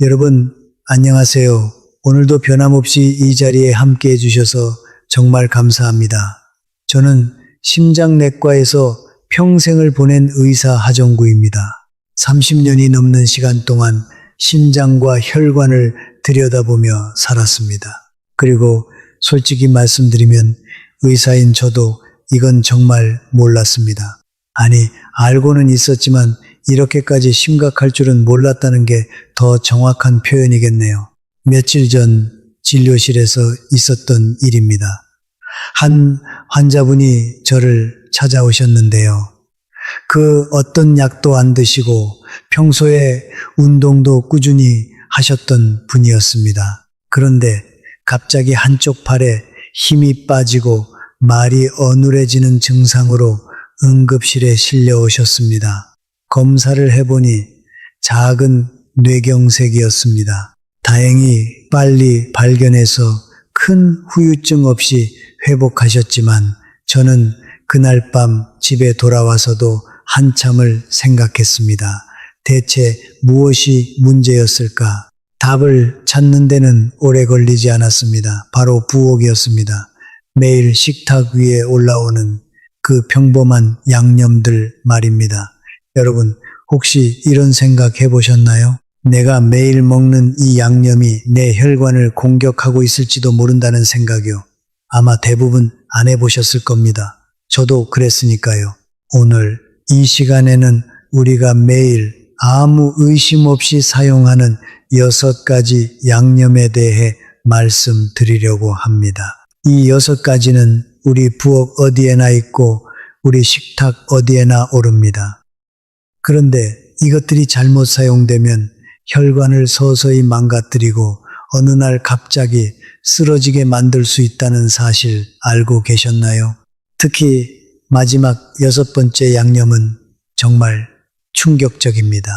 여러분, 안녕하세요. 오늘도 변함없이 이 자리에 함께 해주셔서 정말 감사합니다. 저는 심장내과에서 평생을 보낸 의사 하정구입니다. 30년이 넘는 시간 동안 심장과 혈관을 들여다보며 살았습니다. 그리고 솔직히 말씀드리면 의사인 저도 이건 정말 몰랐습니다. 아니, 알고는 있었지만 이렇게까지 심각할 줄은 몰랐다는 게 더 정확한 표현이겠네요. 며칠 전 진료실에서 있었던 일입니다. 한 환자분이 저를 찾아오셨는데요. 그 어떤 약도 안 드시고 평소에 운동도 꾸준히 하셨던 분이었습니다. 그런데 갑자기 한쪽 팔에 힘이 빠지고 말이 어눌해지는 증상으로 응급실에 실려오셨습니다. 검사를 해보니 작은 뇌경색이었습니다. 다행히 빨리 발견해서 큰 후유증 없이 회복하셨지만 저는 그날 밤 집에 돌아와서도 한참을 생각했습니다. 대체 무엇이 문제였을까? 답을 찾는 데는 오래 걸리지 않았습니다. 바로 부엌이었습니다. 매일 식탁 위에 올라오는 그 평범한 양념들 말입니다. 여러분, 혹시 이런 생각 해보셨나요? 내가 매일 먹는 이 양념이 내 혈관을 공격하고 있을지도 모른다는 생각이요. 아마 대부분 안 해보셨을 겁니다. 저도 그랬으니까요. 오늘 이 시간에는 우리가 매일 아무 의심 없이 사용하는 6가지 양념에 대해 말씀드리려고 합니다. 이 6가지는 우리 부엌 어디에나 있고 우리 식탁 어디에나 오릅니다. 그런데 이것들이 잘못 사용되면 혈관을 서서히 망가뜨리고 어느 날 갑자기 쓰러지게 만들 수 있다는 사실 알고 계셨나요? 특히 마지막 6번째 양념은 정말 충격적입니다.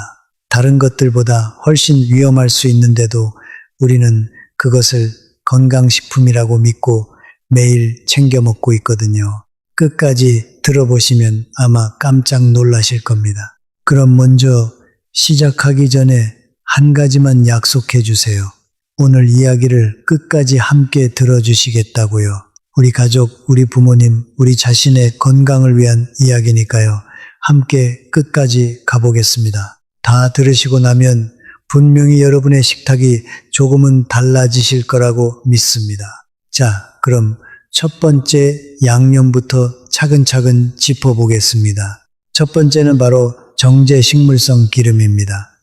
다른 것들보다 훨씬 위험할 수 있는데도 우리는 그것을 건강식품이라고 믿고 매일 챙겨 먹고 있거든요. 끝까지 들어보시면 아마 깜짝 놀라실 겁니다. 그럼 먼저 시작하기 전에 한 가지만 약속해 주세요. 오늘 이야기를 끝까지 함께 들어주시겠다고요. 우리 가족, 우리 부모님, 우리 자신의 건강을 위한 이야기니까요. 함께 끝까지 가보겠습니다. 다 들으시고 나면 분명히 여러분의 식탁이 조금은 달라지실 거라고 믿습니다. 자, 그럼 첫 번째 양념부터 차근차근 짚어보겠습니다. 첫 번째는 바로 정제식물성 기름입니다.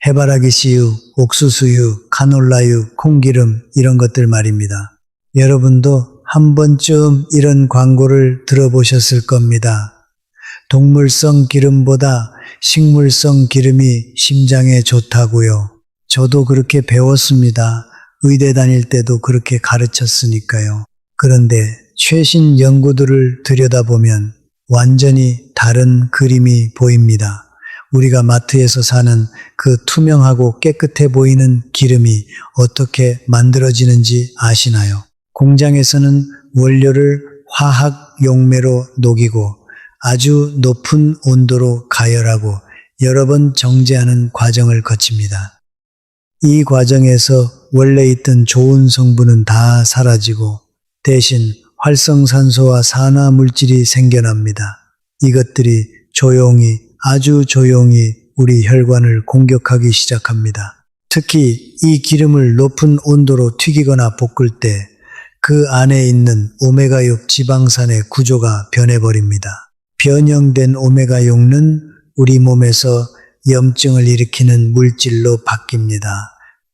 해바라기 씨유, 옥수수유, 카놀라유, 콩기름 이런 것들 말입니다. 여러분도 한 번쯤 이런 광고를 들어보셨을 겁니다. 동물성 기름보다 식물성 기름이 심장에 좋다고요. 저도 그렇게 배웠습니다. 의대 다닐 때도 그렇게 가르쳤으니까요. 그런데 최신 연구들을 들여다보면 완전히 다른 그림이 보입니다. 우리가 마트에서 사는 그 투명하고 깨끗해 보이는 기름이 어떻게 만들어지는지 아시나요? 공장에서는 원료를 화학 용매로 녹이고 아주 높은 온도로 가열하고 여러 번 정제하는 과정을 거칩니다. 이 과정에서 원래 있던 좋은 성분은 다 사라지고 대신 활성산소와 산화물질이 생겨납니다. 이것들이 조용히, 아주 조용히 우리 혈관을 공격하기 시작합니다. 특히 이 기름을 높은 온도로 튀기거나 볶을 때 그 안에 있는 오메가6 지방산의 구조가 변해버립니다. 변형된 오메가6는 우리 몸에서 염증을 일으키는 물질로 바뀝니다.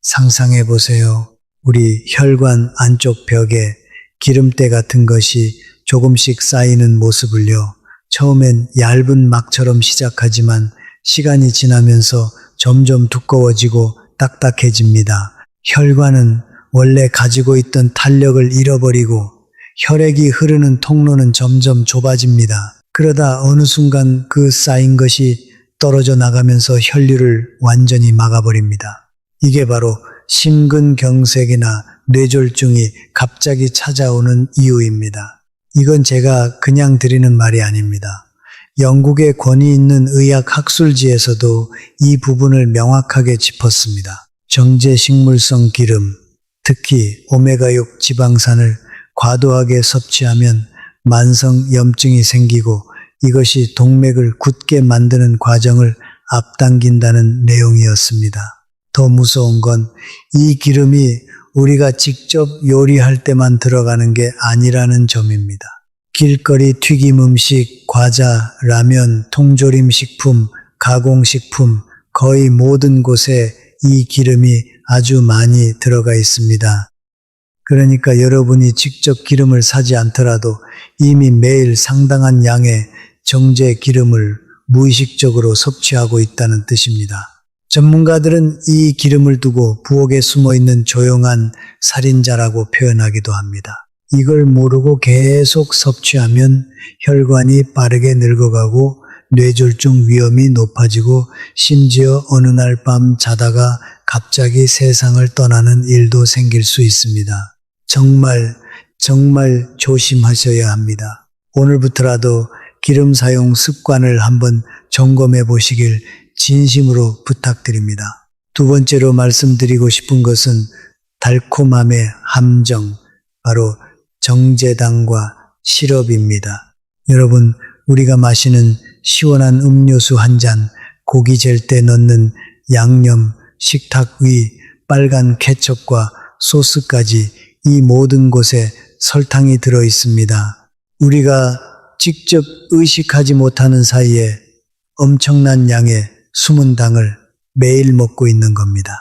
상상해 보세요. 우리 혈관 안쪽 벽에 기름때 같은 것이 조금씩 쌓이는 모습을요. 처음엔 얇은 막처럼 시작하지만 시간이 지나면서 점점 두꺼워지고 딱딱해집니다. 혈관은 원래 가지고 있던 탄력을 잃어버리고 혈액이 흐르는 통로는 점점 좁아집니다. 그러다 어느 순간 그 쌓인 것이 떨어져 나가면서 혈류를 완전히 막아버립니다. 이게 바로 심근경색이나 뇌졸중이 갑자기 찾아오는 이유입니다. 이건 제가 그냥 드리는 말이 아닙니다. 영국의 권위 있는 의학 학술지에서도 이 부분을 명확하게 짚었습니다. 정제 식물성 기름, 특히 오메가6 지방산을 과도하게 섭취하면 만성 염증이 생기고 이것이 동맥을 굳게 만드는 과정을 앞당긴다는 내용이었습니다. 더 무서운 건 이 기름이 우리가 직접 요리할 때만 들어가는 게 아니라는 점입니다. 길거리 튀김 음식, 과자, 라면, 통조림 식품, 가공식품, 거의 모든 곳에 이 기름이 아주 많이 들어가 있습니다. 그러니까 여러분이 직접 기름을 사지 않더라도 이미 매일 상당한 양의 정제 기름을 무의식적으로 섭취하고 있다는 뜻입니다. 전문가들은 이 기름을 두고 부엌에 숨어 있는 조용한 살인자라고 표현하기도 합니다. 이걸 모르고 계속 섭취하면 혈관이 빠르게 늙어가고 뇌졸중 위험이 높아지고 심지어 어느 날 밤 자다가 갑자기 세상을 떠나는 일도 생길 수 있습니다. 정말 조심하셔야 합니다. 오늘부터라도 기름 사용 습관을 한번 점검해 보시길 진심으로 부탁드립니다. 두 번째로 말씀드리고 싶은 것은 달콤함의 함정, 바로 정제당과 시럽입니다. 여러분, 우리가 마시는 시원한 음료수 한 잔, 고기 젤 때 넣는 양념, 식탁 위, 빨간 케첩과 소스까지 이 모든 곳에 설탕이 들어 있습니다. 우리가 직접 의식하지 못하는 사이에 엄청난 양의 숨은 당을 매일 먹고 있는 겁니다.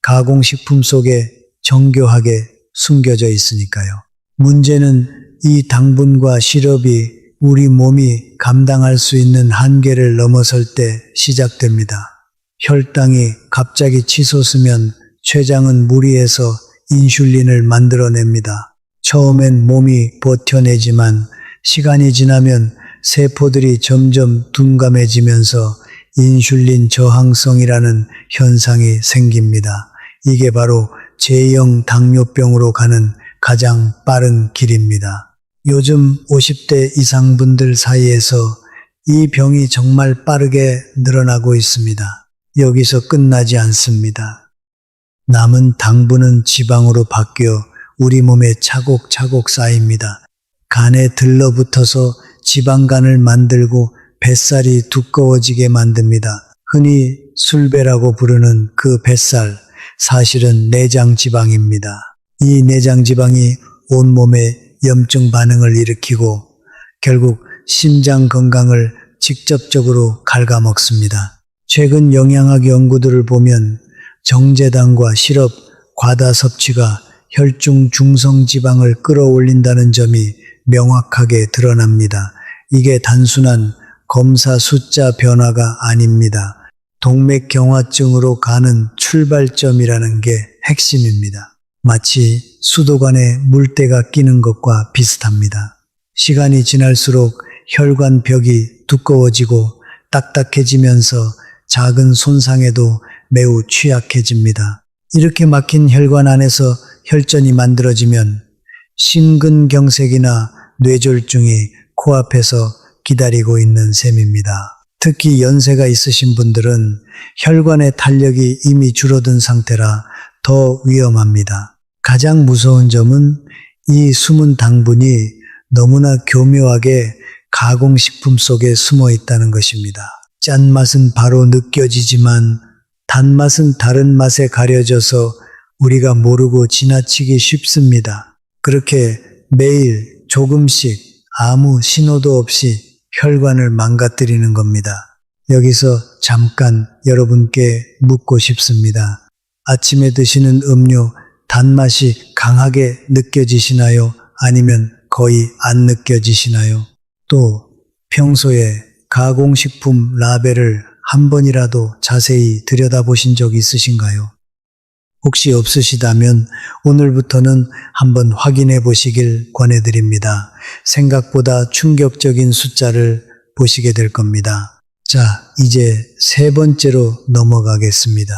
가공식품 속에 정교하게 숨겨져 있으니까요. 문제는 이 당분과 시럽이 우리 몸이 감당할 수 있는 한계를 넘어설 때 시작됩니다. 혈당이 갑자기 치솟으면 췌장은 무리해서 인슐린을 만들어냅니다. 처음엔 몸이 버텨내지만 시간이 지나면 세포들이 점점 둔감해지면서 인슐린 저항성이라는 현상이 생깁니다. 이게 바로 제형 당뇨병으로 가는 가장 빠른 길입니다. 요즘 50대 이상 분들 사이에서 이 병이 정말 빠르게 늘어나고 있습니다. 여기서 끝나지 않습니다. 남은 당분은 지방으로 바뀌어 우리 몸에 차곡차곡 쌓입니다. 간에 들러붙어서 지방간을 만들고 뱃살이 두꺼워지게 만듭니다. 흔히 술배라고 부르는 그 뱃살, 사실은 내장지방입니다. 이 내장지방이 온몸에 염증 반응을 일으키고 결국 심장 건강을 직접적으로 갉아먹습니다. 최근 영양학 연구들을 보면 정제당과 시럽, 과다 섭취가 혈중 중성지방을 끌어올린다는 점이 명확하게 드러납니다. 이게 단순한 검사 숫자 변화가 아닙니다. 동맥경화증으로 가는 출발점이라는 게 핵심입니다. 마치 수도관에 물때가 끼는 것과 비슷합니다. 시간이 지날수록 혈관벽이 두꺼워지고 딱딱해지면서 작은 손상에도 매우 취약해집니다. 이렇게 막힌 혈관 안에서 혈전이 만들어지면 심근경색이나 뇌졸중이 코앞에서 기다리고 있는 셈입니다. 특히 연세가 있으신 분들은 혈관의 탄력이 이미 줄어든 상태라 더 위험합니다. 가장 무서운 점은 이 숨은 당분이 너무나 교묘하게 가공식품 속에 숨어 있다는 것입니다. 짠맛은 바로 느껴지지만 단맛은 다른 맛에 가려져서 우리가 모르고 지나치기 쉽습니다. 그렇게 매일 조금씩 아무 신호도 없이 혈관을 망가뜨리는 겁니다. 여기서 잠깐 여러분께 묻고 싶습니다. 아침에 드시는 음료 단맛이 강하게 느껴지시나요? 아니면 거의 안 느껴지시나요? 또 평소에 가공식품 라벨을 한 번이라도 자세히 들여다보신 적 있으신가요? 혹시 없으시다면 오늘부터는 한번 확인해 보시길 권해드립니다. 생각보다 충격적인 숫자를 보시게 될 겁니다. 자, 이제 세 번째로 넘어가겠습니다.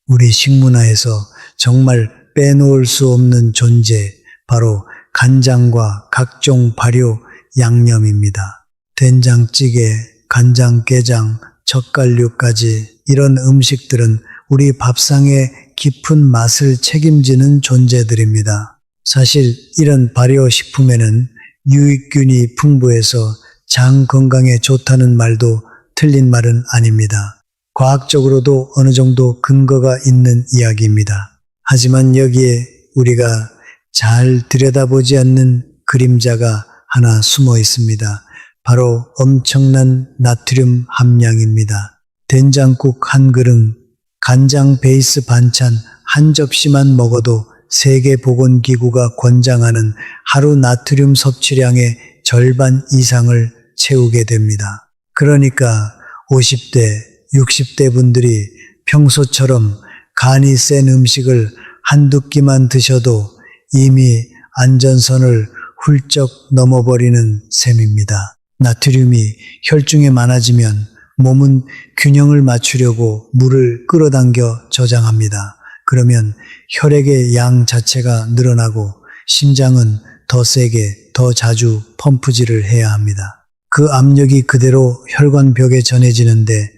우리 식문화에서 정말 빼놓을 수 없는 존재, 바로 간장과 각종 발효 양념입니다. 된장찌개, 간장게장, 젓갈류까지 이런 음식들은 우리 밥상에 깊은 맛을 책임지는 존재들입니다. 사실 이런 발효식품에는 유익균이 풍부해서 장 건강에 좋다는 말도 틀린 말은 아닙니다. 과학적으로도 어느 정도 근거가 있는 이야기입니다. 하지만 여기에 우리가 잘 들여다보지 않는 그림자가 하나 숨어 있습니다. 바로 엄청난 나트륨 함량입니다. 된장국 한 그릇, 간장 베이스 반찬 한 접시만 먹어도 세계보건기구가 권장하는 하루 나트륨 섭취량의 절반 이상을 채우게 됩니다. 그러니까 50대, 60대 분들이 평소처럼 간이 센 음식을 한두 끼만 드셔도 이미 안전선을 훌쩍 넘어버리는 셈입니다. 나트륨이 혈중에 많아지면 몸은 균형을 맞추려고 물을 끌어당겨 저장합니다. 그러면 혈액의 양 자체가 늘어나고 심장은 더 세게, 더 자주 펌프질을 해야 합니다. 그 압력이 그대로 혈관벽에 전해지는데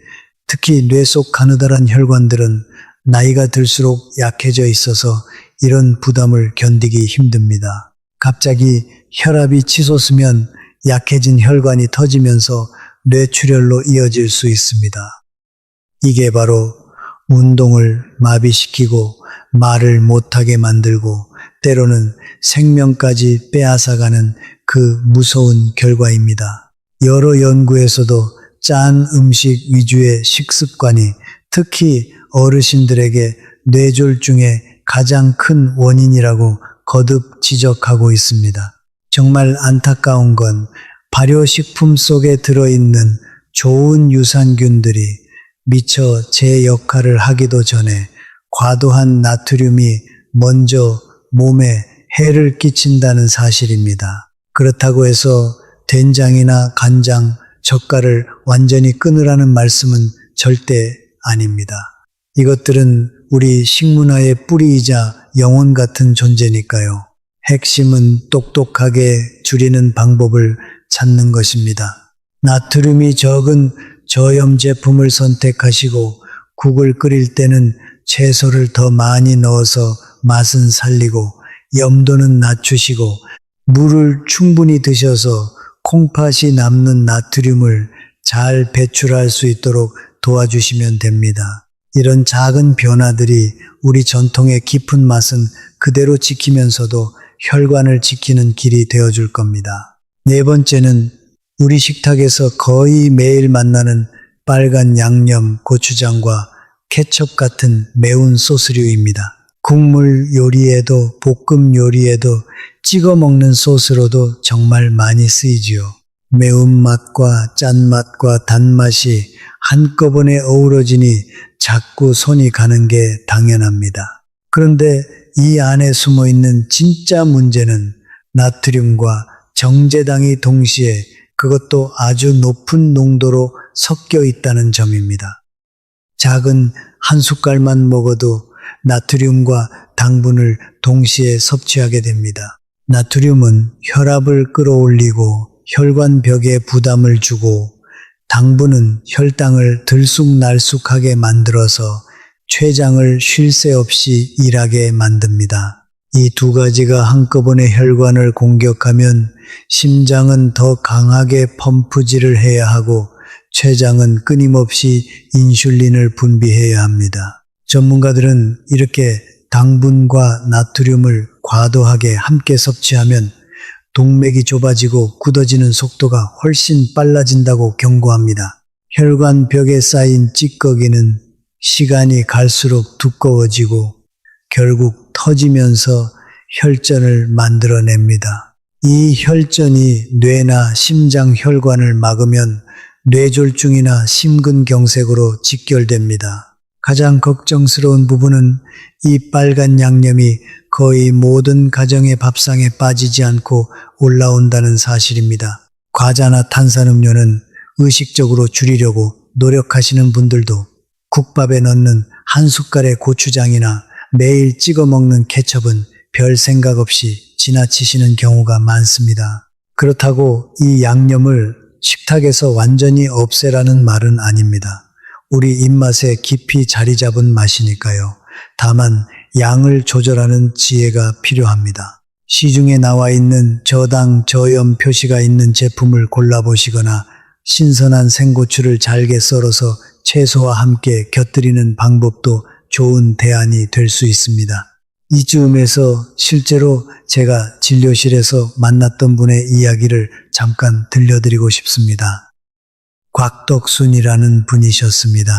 특히 뇌 속 가느다란 혈관들은 나이가 들수록 약해져 있어서 이런 부담을 견디기 힘듭니다. 갑자기 혈압이 치솟으면 약해진 혈관이 터지면서 뇌출혈로 이어질 수 있습니다. 이게 바로 운동을 마비시키고 말을 못하게 만들고 때로는 생명까지 빼앗아가는 그 무서운 결과입니다. 여러 연구에서도 짠 음식 위주의 식습관이 특히 어르신들에게 뇌졸중의 가장 큰 원인이라고 거듭 지적하고 있습니다. 정말 안타까운 건 발효식품 속에 들어있는 좋은 유산균들이 미처 제 역할을 하기도 전에 과도한 나트륨이 먼저 몸에 해를 끼친다는 사실입니다. 그렇다고 해서 된장이나 간장, 젓갈을 완전히 끊으라는 말씀은 절대 아닙니다. 이것들은 우리 식문화의 뿌리이자 영혼 같은 존재니까요. 핵심은 똑똑하게 줄이는 방법을 찾는 것입니다. 나트륨이 적은 저염 제품을 선택하시고 국을 끓일 때는 채소를 더 많이 넣어서 맛은 살리고 염도는 낮추시고 물을 충분히 드셔서 콩팥이 남는 나트륨을 잘 배출할 수 있도록 도와주시면 됩니다. 이런 작은 변화들이 우리 전통의 깊은 맛은 그대로 지키면서도 혈관을 지키는 길이 되어줄 겁니다. 네 번째는 우리 식탁에서 거의 매일 만나는 빨간 양념 고추장과 케첩 같은 매운 소스류입니다. 국물 요리에도 볶음 요리에도 찍어 먹는 소스로도 정말 많이 쓰이지요. 매운맛과 짠맛과 단맛이 한꺼번에 어우러지니 자꾸 손이 가는 게 당연합니다. 그런데 이 안에 숨어 있는 진짜 문제는 나트륨과 정제당이 동시에 그것도 아주 높은 농도로 섞여 있다는 점입니다. 작은 한 숟갈만 먹어도 나트륨과 당분을 동시에 섭취하게 됩니다. 나트륨은 혈압을 끌어올리고 혈관벽에 부담을 주고 당분은 혈당을 들쑥날쑥하게 만들어서 췌장을 쉴 새 없이 일하게 만듭니다. 이 두 가지가 한꺼번에 혈관을 공격하면 심장은 더 강하게 펌프질을 해야 하고 췌장은 끊임없이 인슐린을 분비해야 합니다. 전문가들은 이렇게 당분과 나트륨을 과도하게 함께 섭취하면 동맥이 좁아지고 굳어지는 속도가 훨씬 빨라진다고 경고합니다. 혈관벽에 쌓인 찌꺼기는 시간이 갈수록 두꺼워지고 결국 터지면서 혈전을 만들어냅니다. 이 혈전이 뇌나 심장 혈관을 막으면 뇌졸중이나 심근경색으로 직결됩니다. 가장 걱정스러운 부분은 이 빨간 양념이 거의 모든 가정의 밥상에 빠지지 않고 올라온다는 사실입니다. 과자나 탄산음료는 의식적으로 줄이려고 노력하시는 분들도 국밥에 넣는 한 숟갈의 고추장이나 매일 찍어 먹는 케첩은 별 생각 없이 지나치시는 경우가 많습니다. 그렇다고 이 양념을 식탁에서 완전히 없애라는 말은 아닙니다. 우리 입맛에 깊이 자리 잡은 맛이니까요. 다만 양을 조절하는 지혜가 필요합니다. 시중에 나와 있는 저당 저염 표시가 있는 제품을 골라보시거나 신선한 생고추를 잘게 썰어서 채소와 함께 곁들이는 방법도 좋은 대안이 될 수 있습니다. 이쯤에서 실제로 제가 진료실에서 만났던 분의 이야기를 잠깐 들려드리고 싶습니다. 곽덕순이라는 분이셨습니다.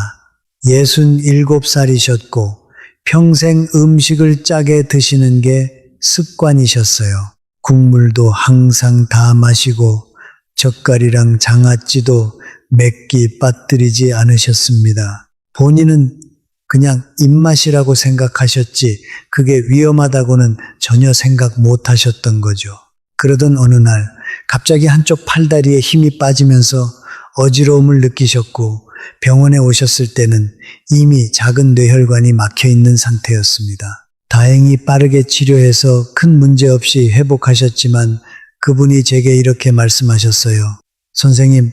67살이셨고 평생 음식을 짜게 드시는 게 습관이셨어요. 국물도 항상 다 마시고 젓갈이랑 장아찌도 맵기 빠뜨리지 않으셨습니다. 본인은 그냥 입맛이라고 생각하셨지 그게 위험하다고는 전혀 생각 못 하셨던 거죠. 그러던 어느 날 갑자기 한쪽 팔다리에 힘이 빠지면서 어지러움을 느끼셨고 병원에 오셨을 때는 이미 작은 뇌혈관이 막혀 있는 상태였습니다. 다행히 빠르게 치료해서 큰 문제 없이 회복하셨지만 그분이 제게 이렇게 말씀하셨어요. 선생님,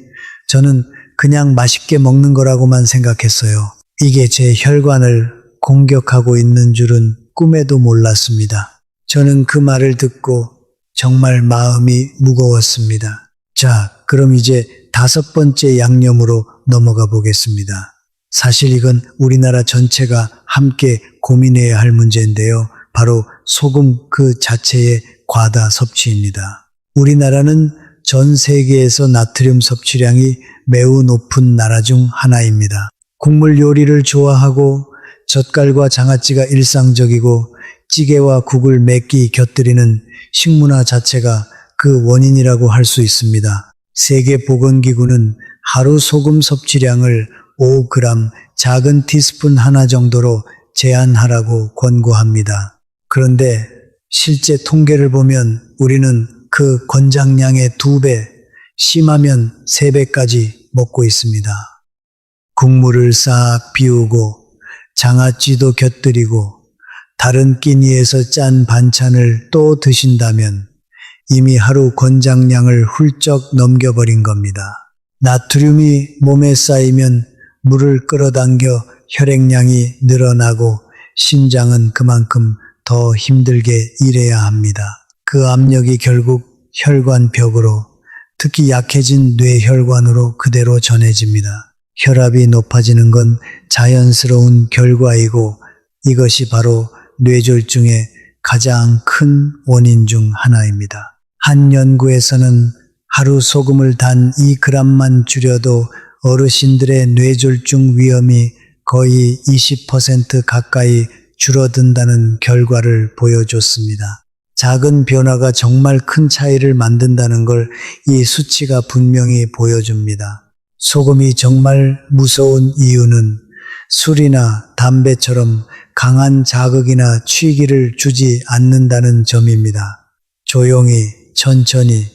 저는 그냥 맛있게 먹는 거라고만 생각했어요. 이게 제 혈관을 공격하고 있는 줄은 꿈에도 몰랐습니다. 저는 그 말을 듣고 정말 마음이 무거웠습니다. 자, 그럼 이제 5번째 양념으로 넘어가 보겠습니다. 사실 이건 우리나라 전체가 함께 고민해야 할 문제인데요. 바로 소금 그 자체의 과다 섭취입니다. 우리나라는 전 세계에서 나트륨 섭취량이 매우 높은 나라 중 하나입니다. 국물 요리를 좋아하고 젓갈과 장아찌가 일상적이고 찌개와 국을 매끼 곁들이는 식문화 자체가 그 원인이라고 할 수 있습니다. 세계보건기구는 하루 소금 섭취량을 5g, 작은 티스푼 하나 정도로 제한하라고 권고합니다. 그런데 실제 통계를 보면 우리는 그 권장량의 2배, 심하면 3배까지 먹고 있습니다. 국물을 싹 비우고 장아찌도 곁들이고 다른 끼니에서 짠 반찬을 또 드신다면 이미 하루 권장량을 훌쩍 넘겨버린 겁니다. 나트륨이 몸에 쌓이면 물을 끌어당겨 혈액량이 늘어나고 심장은 그만큼 더 힘들게 일해야 합니다. 그 압력이 결국 혈관벽으로, 특히 약해진 뇌혈관으로 그대로 전해집니다. 혈압이 높아지는 건 자연스러운 결과이고 이것이 바로 뇌졸중의 가장 큰 원인 중 하나입니다. 한 연구에서는 하루 소금을 단 2g만 줄여도 어르신들의 뇌졸중 위험이 거의 20% 가까이 줄어든다는 결과를 보여줬습니다. 작은 변화가 정말 큰 차이를 만든다는 걸 이 수치가 분명히 보여줍니다. 소금이 정말 무서운 이유는 술이나 담배처럼 강한 자극이나 취기를 주지 않는다는 점입니다. 조용히, 천천히,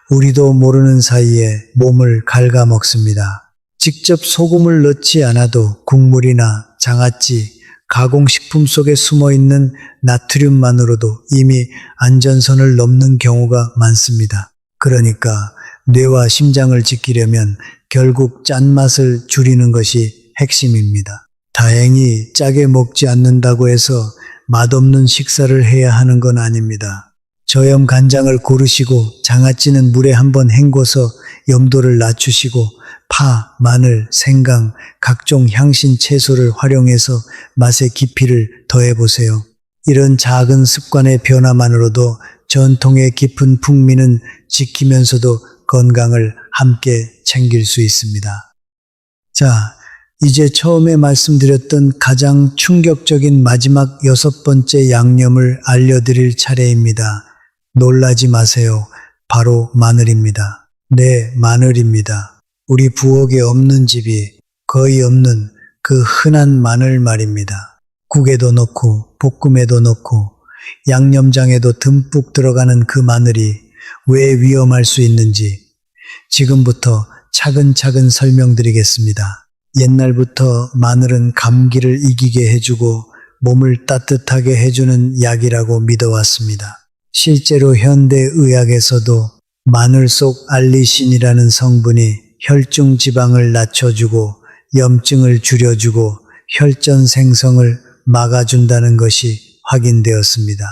우리도 모르는 사이에 몸을 갉아먹습니다. 직접 소금을 넣지 않아도 국물이나 장아찌, 가공식품 속에 숨어있는 나트륨만으로도 이미 안전선을 넘는 경우가 많습니다. 그러니까 뇌와 심장을 지키려면 결국 짠맛을 줄이는 것이 핵심입니다. 다행히 짜게 먹지 않는다고 해서 맛없는 식사를 해야 하는 건 아닙니다. 저염 간장을 고르시고 장아찌는 물에 한번 헹궈서 염도를 낮추시고 파, 마늘, 생강, 각종 향신 채소를 활용해서 맛의 깊이를 더해보세요. 이런 작은 습관의 변화만으로도 전통의 깊은 풍미는 지키면서도 건강을 함께 챙길 수 있습니다. 자, 이제 처음에 말씀드렸던 가장 충격적인 마지막 6번째 양념을 알려드릴 차례입니다. 놀라지 마세요. 바로 마늘입니다. 네, 마늘입니다. 우리 부엌에 없는 집이 거의 없는 그 흔한 마늘 말입니다. 국에도 넣고 볶음에도 넣고 양념장에도 듬뿍 들어가는 그 마늘이 왜 위험할 수 있는지 지금부터 차근차근 설명드리겠습니다. 옛날부터 마늘은 감기를 이기게 해주고 몸을 따뜻하게 해주는 약이라고 믿어왔습니다. 실제로 현대의학에서도 마늘 속 알리신이라는 성분이 혈중 지방을 낮춰주고 염증을 줄여주고 혈전 생성을 막아준다는 것이 확인되었습니다.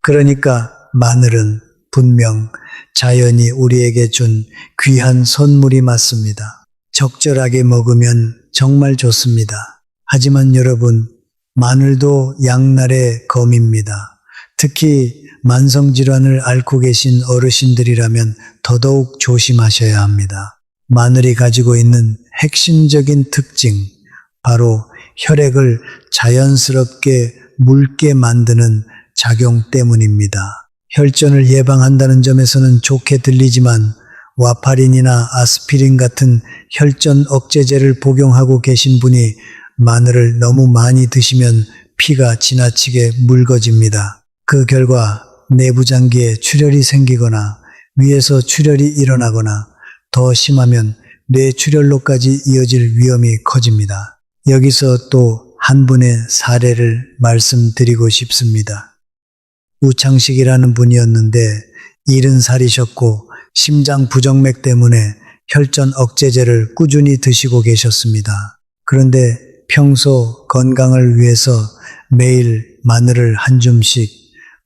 그러니까 마늘은 분명 자연이 우리에게 준 귀한 선물이 맞습니다. 적절하게 먹으면 정말 좋습니다. 하지만 여러분, 마늘도 양날의 검입니다. 특히 만성질환을 앓고 계신 어르신들이라면 더더욱 조심하셔야 합니다. 마늘이 가지고 있는 핵심적인 특징, 바로 혈액을 자연스럽게 묽게 만드는 작용 때문입니다. 혈전을 예방한다는 점에서는 좋게 들리지만 와파린이나 아스피린 같은 혈전 억제제를 복용하고 계신 분이 마늘을 너무 많이 드시면 피가 지나치게 묽어집니다. 그 결과 내부장기에 출혈이 생기거나 위에서 출혈이 일어나거나 더 심하면 뇌출혈로까지 이어질 위험이 커집니다. 여기서 또 한 분의 사례를 말씀드리고 싶습니다. 우창식이라는 분이었는데 70살이셨고 심장 부정맥 때문에 혈전 억제제를 꾸준히 드시고 계셨습니다. 그런데 평소 건강을 위해서 매일 마늘을 한 줌씩,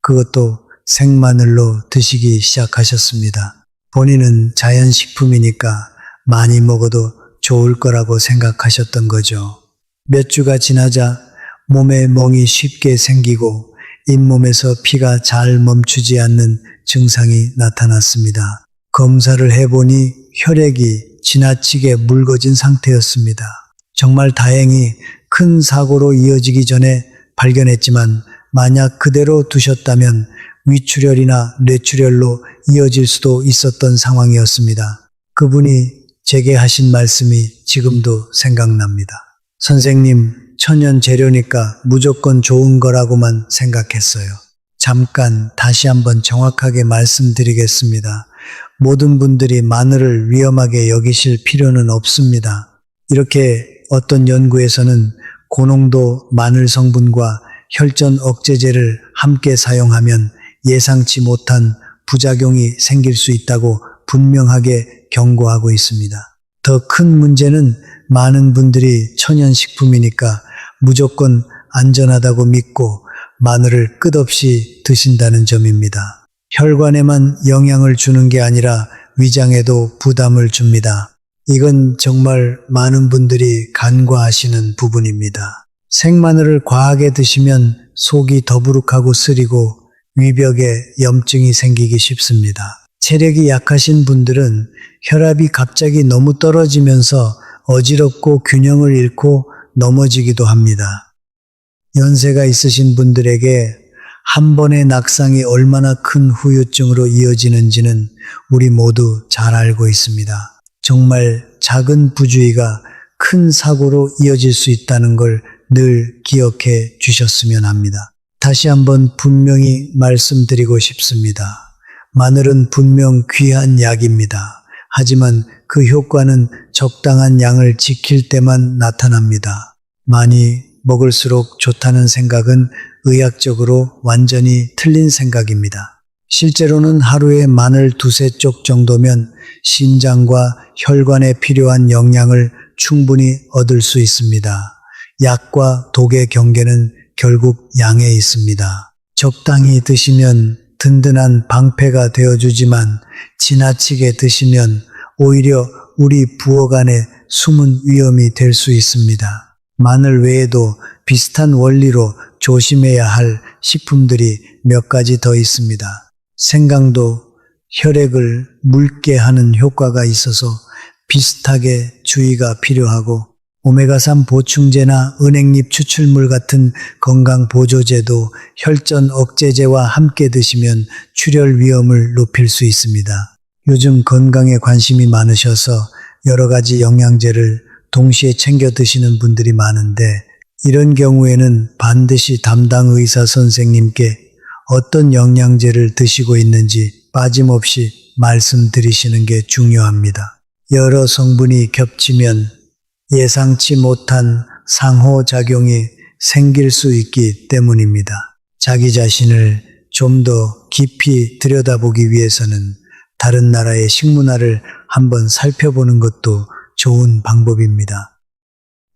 그것도 생마늘로 드시기 시작하셨습니다. 본인은 자연식품이니까 많이 먹어도 좋을 거라고 생각하셨던 거죠. 몇 주가 지나자 몸에 멍이 쉽게 생기고 잇몸에서 피가 잘 멈추지 않는 증상이 나타났습니다. 검사를 해보니 혈액이 지나치게 묽어진 상태였습니다. 정말 다행히 큰 사고로 이어지기 전에 발견했지만 만약 그대로 두셨다면 위출혈이나 뇌출혈로 이어질 수도 있었던 상황이었습니다. 그분이 제게 하신 말씀이 지금도 생각납니다. 선생님, 천연 재료니까 무조건 좋은 거라고만 생각했어요. 잠깐 다시 한번 정확하게 말씀드리겠습니다. 모든 분들이 마늘을 위험하게 여기실 필요는 없습니다. 이렇게 어떤 연구에서는 고농도 마늘 성분과 혈전 억제제를 함께 사용하면 예상치 못한 부작용이 생길 수 있다고 분명하게 경고하고 있습니다. 더 큰 문제는 많은 분들이 천연식품이니까 무조건 안전하다고 믿고 마늘을 끝없이 드신다는 점입니다. 혈관에만 영향을 주는 게 아니라 위장에도 부담을 줍니다. 이건 정말 많은 분들이 간과하시는 부분입니다. 생마늘을 과하게 드시면 속이 더부룩하고 쓰리고 위벽에 염증이 생기기 쉽습니다. 체력이 약하신 분들은 혈압이 갑자기 너무 떨어지면서 어지럽고 균형을 잃고 넘어지기도 합니다. 연세가 있으신 분들에게 한 번의 낙상이 얼마나 큰 후유증으로 이어지는지는 우리 모두 잘 알고 있습니다. 정말 작은 부주의가 큰 사고로 이어질 수 있다는 걸 늘 기억해 주셨으면 합니다. 다시 한번 분명히 말씀드리고 싶습니다. 마늘은 분명 귀한 약입니다. 하지만 그 효과는 적당한 양을 지킬 때만 나타납니다. 많이 먹을수록 좋다는 생각은 의학적으로 완전히 틀린 생각입니다. 실제로는 하루에 마늘 두세 쪽 정도면 신장과 혈관에 필요한 영양을 충분히 얻을 수 있습니다. 약과 독의 경계는 결국 양에 있습니다. 적당히 드시면 든든한 방패가 되어주지만 지나치게 드시면 오히려 우리 부엌 안에 숨은 위험이 될 수 있습니다. 마늘 외에도 비슷한 원리로 조심해야 할 식품들이 몇 가지 더 있습니다. 생강도 혈액을 묽게 하는 효과가 있어서 비슷하게 주의가 필요하고, 오메가3 보충제나 은행잎 추출물 같은 건강 보조제도 혈전 억제제와 함께 드시면 출혈 위험을 높일 수 있습니다. 요즘 건강에 관심이 많으셔서 여러 가지 영양제를 동시에 챙겨 드시는 분들이 많은데, 이런 경우에는 반드시 담당 의사 선생님께 어떤 영양제를 드시고 있는지 빠짐없이 말씀드리시는 게 중요합니다. 여러 성분이 겹치면 예상치 못한 상호작용이 생길 수 있기 때문입니다. 자기 자신을 좀 더 깊이 들여다보기 위해서는 다른 나라의 식문화를 한번 살펴보는 것도 좋은 방법입니다.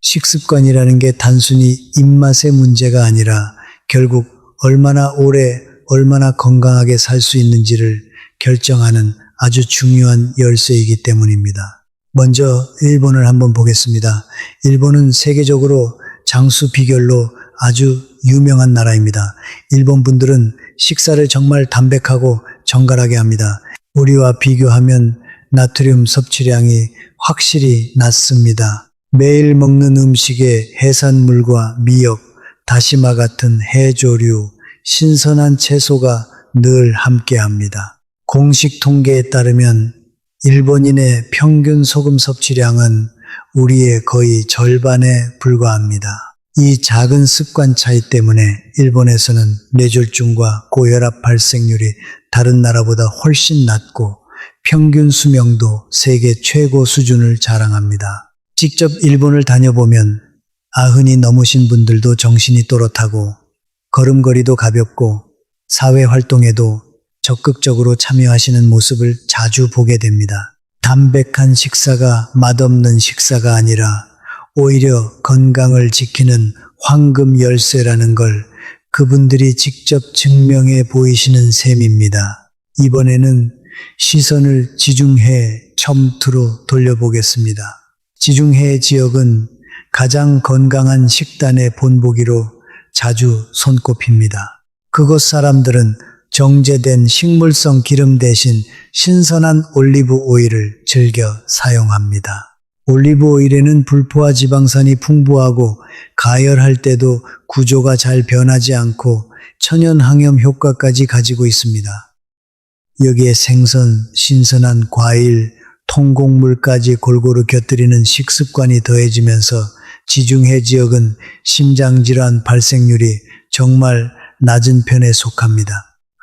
식습관이라는 게 단순히 입맛의 문제가 아니라 결국 얼마나 오래, 얼마나 건강하게 살 수 있는지를 결정하는 아주 중요한 열쇠이기 때문입니다. 먼저 일본을 한번 보겠습니다. 일본은 세계적으로 장수 비결로 아주 유명한 나라입니다. 일본 분들은 식사를 정말 담백하고 정갈하게 합니다. 우리와 비교하면 나트륨 섭취량이 확실히 낮습니다. 매일 먹는 음식에 해산물과 미역, 다시마 같은 해조류, 신선한 채소가 늘 함께합니다. 공식 통계에 따르면 일본인의 평균 소금 섭취량은 우리의 거의 절반에 불과합니다. 이 작은 습관 차이 때문에 일본에서는 뇌졸중과 고혈압 발생률이 다른 나라보다 훨씬 낮고 평균 수명도 세계 최고 수준을 자랑합니다. 직접 일본을 다녀보면 90이 넘으신 분들도 정신이 또렷하고 걸음걸이도 가볍고 사회활동에도 적극적으로 참여하시는 모습을 자주 보게 됩니다. 담백한 식사가 맛없는 식사가 아니라 오히려 건강을 지키는 황금 열쇠라는 걸 그분들이 직접 증명해 보이시는 셈입니다. 이번에는 시선을 지중해 첨트로 돌려보겠습니다. 지중해 지역은 가장 건강한 식단의 본보기로 자주 손꼽힙니다. 그곳 사람들은 정제된 식물성 기름 대신 신선한 올리브 오일을 즐겨 사용합니다. 올리브 오일에는 불포화 지방산이 풍부하고 가열할 때도 구조가 잘 변하지 않고 천연 항염 효과까지 가지고 있습니다. 여기에 생선, 신선한 과일, 통곡물까지 골고루 곁들이는 식습관이 더해지면서 지중해 지역은 심장질환 발생률이 정말 낮은 편에 속합니다.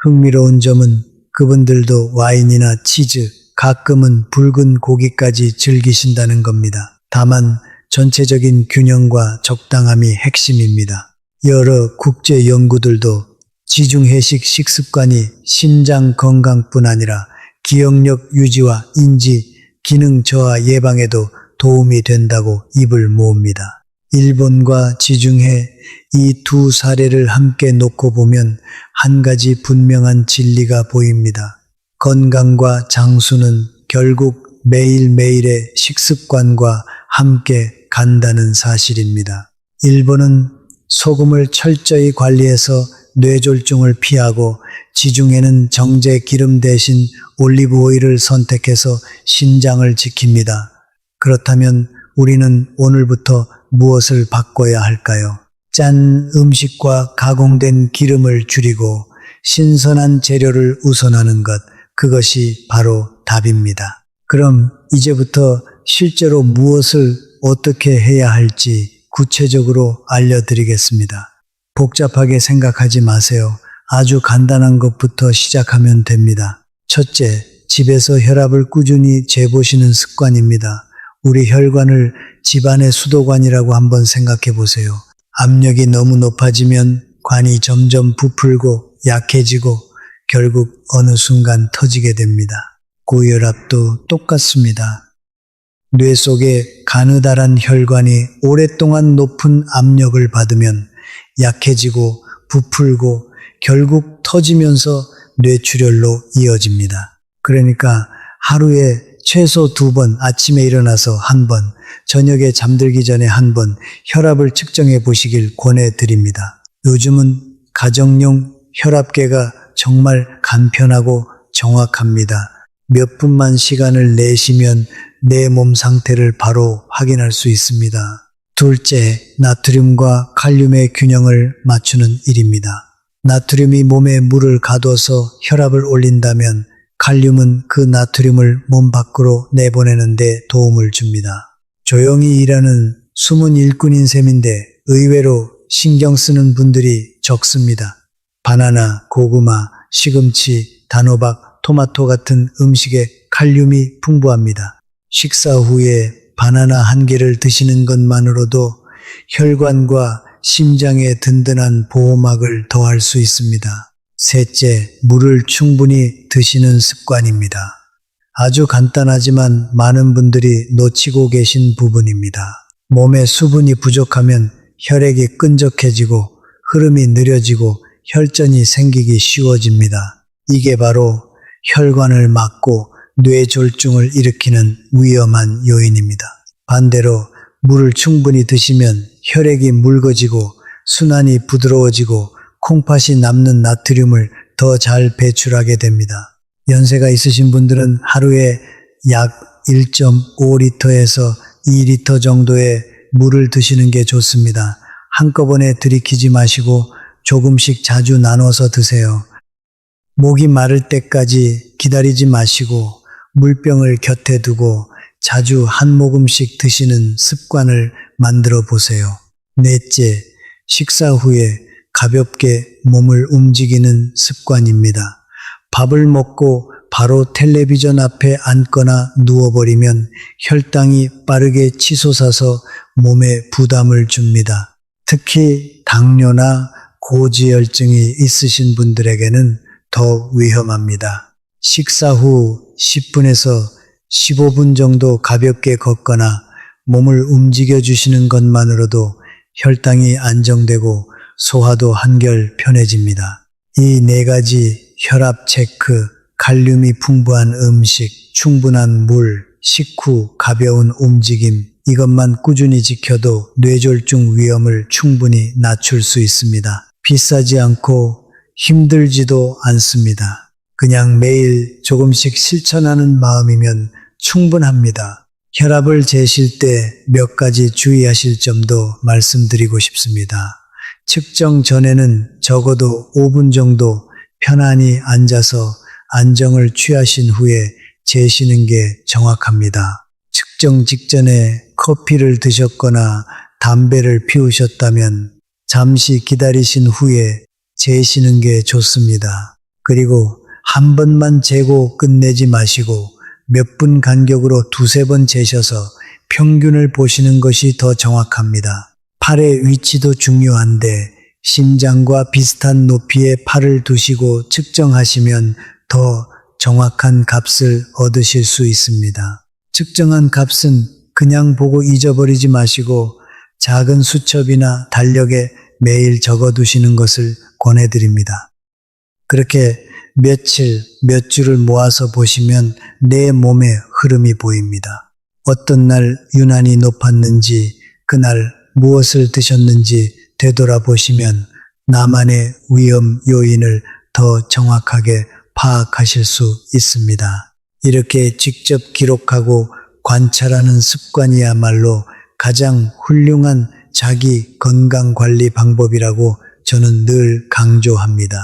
흥미로운 점은 그분들도 와인이나 치즈, 가끔은 붉은 고기까지 즐기신다는 겁니다. 다만 전체적인 균형과 적당함이 핵심입니다. 여러 국제 연구들도 지중해식 식습관이 심장 건강뿐 아니라 기억력 유지와 인지, 기능 저하 예방에도 도움이 된다고 입을 모읍니다. 일본과 지중해 이 두 사례를 함께 놓고 보면 한 가지 분명한 진리가 보입니다. 건강과 장수는 결국 매일매일의 식습관과 함께 간다는 사실입니다. 일본은 소금을 철저히 관리해서 뇌졸중을 피하고 지중해는 정제 기름 대신 올리브 오일을 선택해서 신장을 지킵니다. 그렇다면 우리는 오늘부터 무엇을 바꿔야 할까요? 짠 음식과 가공된 기름을 줄이고 신선한 재료를 우선하는 것, 그것이 바로 답입니다. 그럼 이제부터 실제로 무엇을 어떻게 해야 할지 구체적으로 알려드리겠습니다. 복잡하게 생각하지 마세요. 아주 간단한 것부터 시작하면 됩니다. 첫째, 집에서 혈압을 꾸준히 재보시는 습관입니다. 우리 혈관을 집안의 수도관이라고 한번 생각해 보세요. 압력이 너무 높아지면 관이 점점 부풀고 약해지고 결국 어느 순간 터지게 됩니다. 고혈압도 똑같습니다. 뇌 속에 가느다란 혈관이 오랫동안 높은 압력을 받으면 약해지고 부풀고 결국 터지면서 뇌출혈로 이어집니다. 그러니까 하루에 최소 2번, 아침에 일어나서 1번, 저녁에 잠들기 전에 1번 혈압을 측정해 보시길 권해드립니다. 요즘은 가정용 혈압계가 정말 간편하고 정확합니다. 몇 분만 시간을 내시면 내 몸 상태를 바로 확인할 수 있습니다. 둘째, 나트륨과 칼륨의 균형을 맞추는 일입니다. 나트륨이 몸에 물을 가둬서 혈압을 올린다면 칼륨은 그 나트륨을 몸 밖으로 내보내는 데 도움을 줍니다. 조용히 일하는 숨은 일꾼인 셈인데 의외로 신경 쓰는 분들이 적습니다. 바나나, 고구마, 시금치, 단호박, 토마토 같은 음식에 칼륨이 풍부합니다. 식사 후에 바나나 1개를 드시는 것만으로도 혈관과 심장의 든든한 보호막을 더할 수 있습니다. 셋째, 물을 충분히 드시는 습관입니다. 아주 간단하지만 많은 분들이 놓치고 계신 부분입니다. 몸에 수분이 부족하면 혈액이 끈적해지고 흐름이 느려지고 혈전이 생기기 쉬워집니다. 이게 바로 혈관을 막고 뇌졸중을 일으키는 위험한 요인입니다. 반대로 물을 충분히 드시면 혈액이 묽어지고 순환이 부드러워지고 콩팥이 남는 나트륨을 더 잘 배출하게 됩니다. 연세가 있으신 분들은 하루에 약 1.5리터에서 2리터 정도의 물을 드시는 게 좋습니다. 한꺼번에 들이키지 마시고 조금씩 자주 나눠서 드세요. 목이 마를 때까지 기다리지 마시고 물병을 곁에 두고 자주 한 모금씩 드시는 습관을 만들어 보세요. 넷째, 식사 후에 가볍게 몸을 움직이는 습관입니다. 밥을 먹고 바로 텔레비전 앞에 앉거나 누워버리면 혈당이 빠르게 치솟아서 몸에 부담을 줍니다. 특히 당뇨나 고지혈증이 있으신 분들에게는 더 위험합니다. 식사 후 10분에서 15분 정도 가볍게 걷거나 몸을 움직여 주시는 것만으로도 혈당이 안정되고 소화도 한결 편해집니다. 이 네 가지 혈압 체크, 칼륨이 풍부한 음식, 충분한 물, 식후 가벼운 움직임, 이것만 꾸준히 지켜도 뇌졸중 위험을 충분히 낮출 수 있습니다. 비싸지 않고 힘들지도 않습니다. 그냥 매일 조금씩 실천하는 마음이면 충분합니다. 혈압을 재실 때 몇 가지 주의하실 점도 말씀드리고 싶습니다. 측정 전에는 적어도 5분 정도 편안히 앉아서 안정을 취하신 후에 재시는 게 정확합니다. 측정 직전에 커피를 드셨거나 담배를 피우셨다면 잠시 기다리신 후에 재시는 게 좋습니다. 그리고 한 번만 재고 끝내지 마시고 몇 분 간격으로 두세 번 재셔서 평균을 보시는 것이 더 정확합니다. 팔의 위치도 중요한데 심장과 비슷한 높이의 팔을 두시고 측정하시면 더 정확한 값을 얻으실 수 있습니다. 측정한 값은 그냥 보고 잊어버리지 마시고 작은 수첩이나 달력에 매일 적어두시는 것을 권해드립니다. 그렇게 며칠, 몇 주를 모아서 보시면 내 몸의 흐름이 보입니다. 어떤 날 유난히 높았는지, 그날 무엇을 드셨는지 되돌아보시면 나만의 위험 요인을 더 정확하게 파악하실 수 있습니다. 이렇게 직접 기록하고 관찰하는 습관이야말로 가장 훌륭한 자기 건강관리 방법이라고 저는 늘 강조합니다.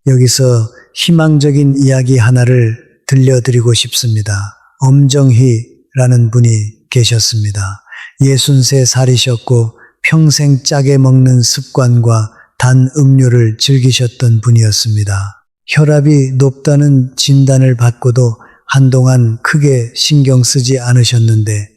여기서 희망적인 이야기 하나를 들려드리고 싶습니다. 엄정희라는 분이 계셨습니다. 63살이셨고 평생 짜게 먹는 습관과 단 음료를 즐기셨던 분이었습니다. 혈압이 높다는 진단을 받고도 한동안 크게 신경 쓰지 않으셨는데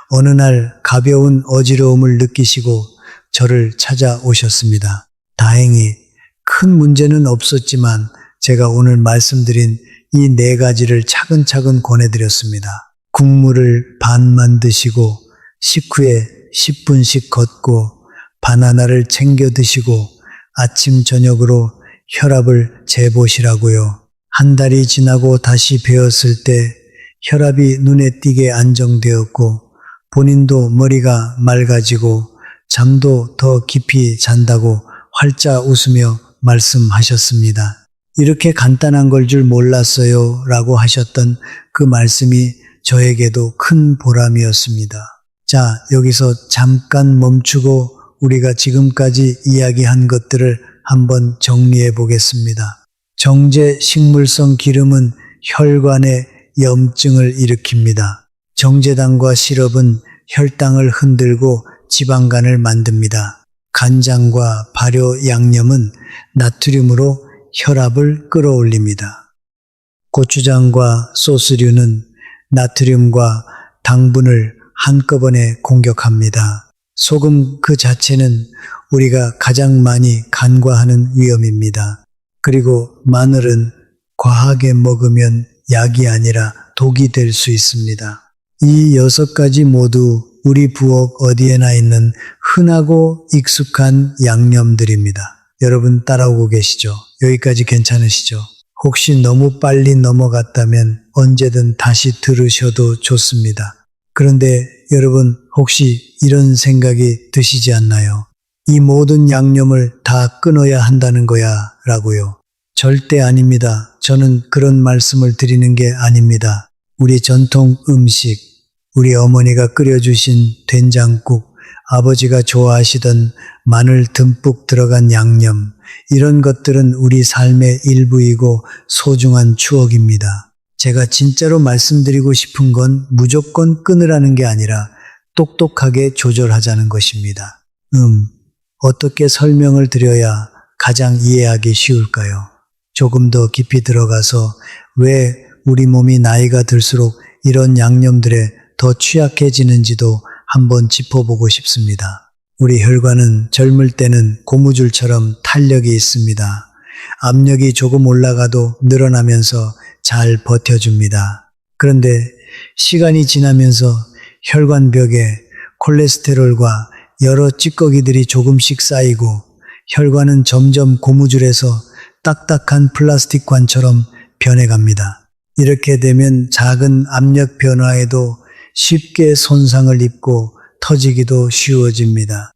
어느 날 가벼운 어지러움을 느끼시고 저를 찾아오셨습니다. 다행히 큰 문제는 없었지만 제가 오늘 말씀드린 이 네 가지를 차근차근 권해드렸습니다. 국물을 반만 드시고 식후에 10분씩 걷고 바나나를 챙겨 드시고 아침 저녁으로 혈압을 재보시라고요. 한 달이 지나고 다시 배웠을 때 혈압이 눈에 띄게 안정되었고 본인도 머리가 맑아지고 잠도 더 깊이 잔다고 활짝 웃으며 말씀하셨습니다. 이렇게 간단한 걸 줄 몰랐어요 라고 하셨던 그 말씀이 저에게도 큰 보람이었습니다. 자, 여기서 잠깐 멈추고 우리가 지금까지 이야기한 것들을 한번 정리해 보겠습니다. 정제 식물성 기름은 혈관에 염증을 일으킵니다. 정제당과 시럽은 혈당을 흔들고 지방간을 만듭니다. 간장과 발효 양념은 나트륨으로 혈압을 끌어올립니다. 고추장과 소스류는 나트륨과 당분을 한꺼번에 공격합니다. 소금 그 자체는 우리가 가장 많이 간과하는 위험입니다. 그리고 마늘은 과하게 먹으면 약이 아니라 독이 될 수 있습니다. 이 6가지 모두 우리 부엌 어디에나 있는 흔하고 익숙한 양념들입니다. 여러분 따라오고 계시죠? 여기까지 괜찮으시죠? 혹시 너무 빨리 넘어갔다면 언제든 다시 들으셔도 좋습니다. 그런데 여러분 혹시 이런 생각이 드시지 않나요? 이 모든 양념을 다 끊어야 한다는 거야 라고요. 절대 아닙니다. 저는 그런 말씀을 드리는 게 아닙니다. 우리 전통 음식, 우리 어머니가 끓여주신 된장국, 아버지가 좋아하시던 마늘 듬뿍 들어간 양념, 이런 것들은 우리 삶의 일부이고 소중한 추억입니다. 제가 진짜로 말씀드리고 싶은 건 무조건 끊으라는 게 아니라 똑똑하게 조절하자는 것입니다. 어떻게 설명을 드려야 가장 이해하기 쉬울까요? 조금 더 깊이 들어가서 왜 우리 몸이 나이가 들수록 이런 양념들에 더 취약해지는지도 한번 짚어보고 싶습니다. 우리 혈관은 젊을 때는 고무줄처럼 탄력이 있습니다. 압력이 조금 올라가도 늘어나면서 잘 버텨줍니다. 그런데 시간이 지나면서 혈관벽에 콜레스테롤과 여러 찌꺼기들이 조금씩 쌓이고 혈관은 점점 고무줄에서 딱딱한 플라스틱 관처럼 변해갑니다. 이렇게 되면 작은 압력 변화에도 쉽게 손상을 입고 터지기도 쉬워집니다.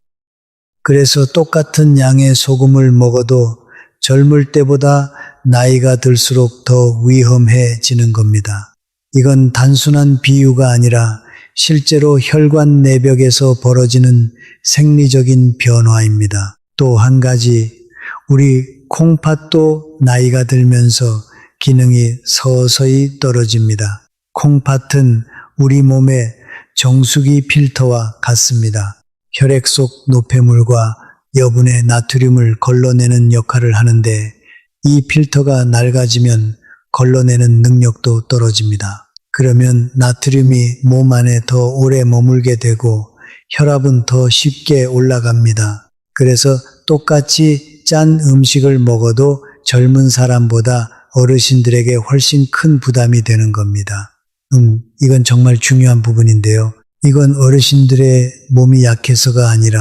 그래서 똑같은 양의 소금을 먹어도 젊을 때보다 나이가 들수록 더 위험해지는 겁니다. 이건 단순한 비유가 아니라 실제로 혈관 내벽에서 벌어지는 생리적인 변화입니다. 또 한 가지, 우리 콩팥도 나이가 들면서 기능이 서서히 떨어집니다. 콩팥은 우리 몸의 정수기 필터와 같습니다. 혈액 속 노폐물과 여분의 나트륨을 걸러내는 역할을 하는데 이 필터가 낡아지면 걸러내는 능력도 떨어집니다. 그러면 나트륨이 몸 안에 더 오래 머물게 되고 혈압은 더 쉽게 올라갑니다. 그래서 똑같이 짠 음식을 먹어도 젊은 사람보다 어르신들에게 훨씬 큰 부담이 되는 겁니다. 이건 정말 중요한 부분인데요. 이건 어르신들의 몸이 약해서가 아니라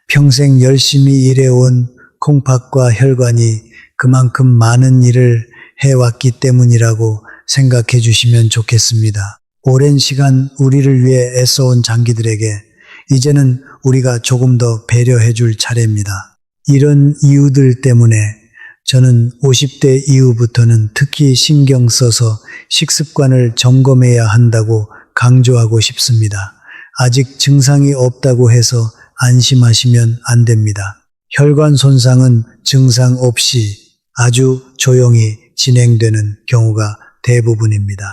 평생 열심히 일해온 콩팥과 혈관이 그만큼 많은 일을 해왔기 때문이라고 생각해 주시면 좋겠습니다. 오랜 시간 우리를 위해 애써온 장기들에게 이제는 우리가 조금 더 배려해 줄 차례입니다. 이런 이유들 때문에 저는 50대 이후부터는 특히 신경 써서 식습관을 점검해야 한다고 강조하고 싶습니다. 아직 증상이 없다고 해서 안심하시면 안 됩니다. 혈관 손상은 증상 없이 아주 조용히 진행되는 경우가 대부분입니다.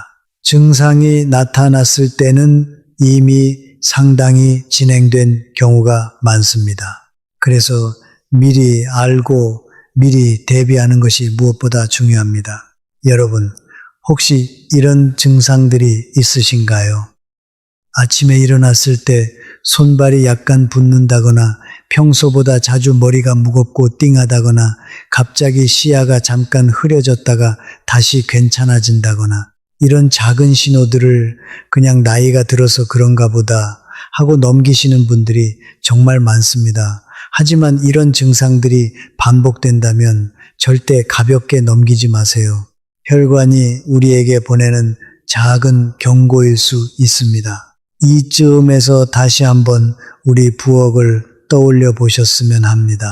증상이 나타났을 때는 이미 상당히 진행된 경우가 많습니다. 그래서 미리 알고 미리 대비하는 것이 무엇보다 중요합니다. 여러분, 혹시 이런 증상들이 있으신가요? 아침에 일어났을 때 손발이 약간 붓는다거나 평소보다 자주 머리가 무겁고 띵하다거나 갑자기 시야가 잠깐 흐려졌다가 다시 괜찮아진다거나 이런 작은 신호들을 그냥 나이가 들어서 그런가 보다 하고 넘기시는 분들이 정말 많습니다. 하지만 이런 증상들이 반복된다면 절대 가볍게 넘기지 마세요. 혈관이 우리에게 보내는 작은 경고일 수 있습니다. 이쯤에서 다시 한번 우리 부엌을 떠올려 보셨으면 합니다.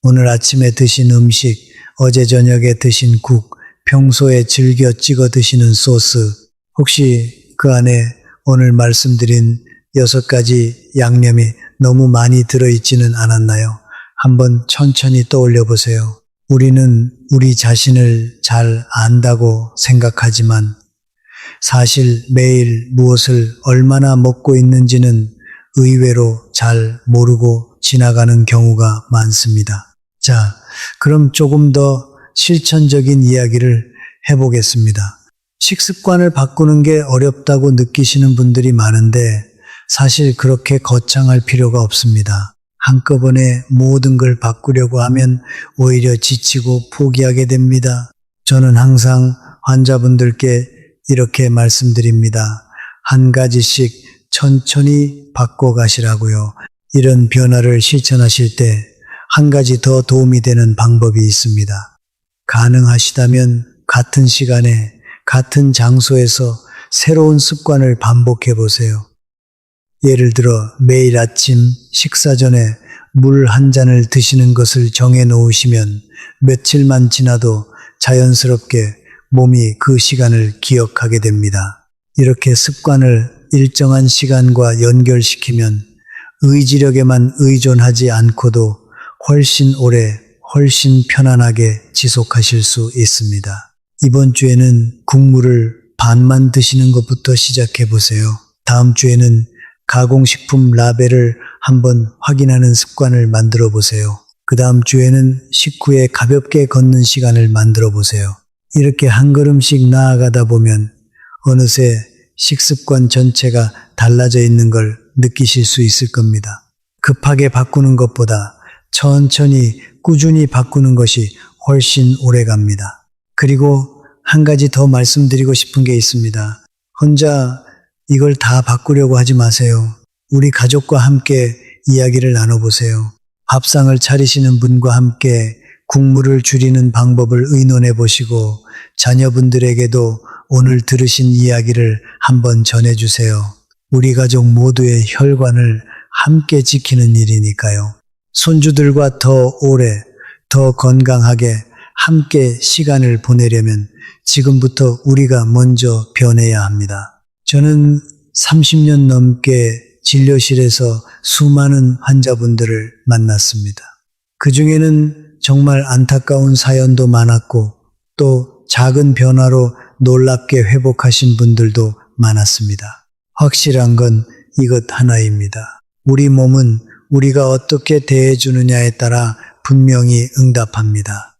오늘 아침에 드신 음식, 어제 저녁에 드신 국, 평소에 즐겨 찍어 드시는 소스, 혹시 그 안에 오늘 말씀드린 6가지 양념이 너무 많이 들어있지는 않았나요? 한번 천천히 떠올려 보세요. 우리는 우리 자신을 잘 안다고 생각하지만 사실 매일 무엇을 얼마나 먹고 있는지는 의외로 잘 모르고 지나가는 경우가 많습니다. 자, 그럼 조금 더 실천적인 이야기를 해보겠습니다. 식습관을 바꾸는 게 어렵다고 느끼시는 분들이 많은데 사실 그렇게 거창할 필요가 없습니다. 한꺼번에 모든 걸 바꾸려고 하면 오히려 지치고 포기하게 됩니다. 저는 항상 환자분들께 이렇게 말씀드립니다. 한 가지씩 천천히 바꿔가시라고요. 이런 변화를 실천하실 때 한 가지 더 도움이 되는 방법이 있습니다. 가능하시다면 같은 시간에 같은 장소에서 새로운 습관을 반복해 보세요. 예를 들어 매일 아침 식사 전에 물 한 잔을 드시는 것을 정해 놓으시면 며칠만 지나도 자연스럽게 몸이 그 시간을 기억하게 됩니다. 이렇게 습관을 일정한 시간과 연결시키면 의지력에만 의존하지 않고도 훨씬 오래, 훨씬 편안하게 지속하실 수 있습니다. 이번 주에는 국물을 반만 드시는 것부터 시작해 보세요. 다음 주에는 가공식품 라벨을 한번 확인하는 습관을 만들어 보세요. 그 다음 주에는 식후에 가볍게 걷는 시간을 만들어 보세요. 이렇게 한 걸음씩 나아가다 보면 어느새 식습관 전체가 달라져 있는 걸 느끼실 수 있을 겁니다. 급하게 바꾸는 것보다 천천히 꾸준히 바꾸는 것이 훨씬 오래 갑니다. 그리고 한 가지 더 말씀드리고 싶은 게 있습니다. 혼자 이걸 다 바꾸려고 하지 마세요. 우리 가족과 함께 이야기를 나눠보세요. 밥상을 차리시는 분과 함께 국물을 줄이는 방법을 의논해 보시고 자녀분들에게도 오늘 들으신 이야기를 한번 전해주세요. 우리 가족 모두의 혈관을 함께 지키는 일이니까요. 손주들과 더 오래, 더 건강하게 함께 시간을 보내려면 지금부터 우리가 먼저 변해야 합니다. 저는 30년 넘게 진료실에서 수많은 환자분들을 만났습니다. 그 중에는 정말 안타까운 사연도 많았고 또 작은 변화로 놀랍게 회복하신 분들도 많았습니다. 확실한 건 이것 하나입니다. 우리 몸은 우리가 어떻게 대해주느냐에 따라 분명히 응답합니다.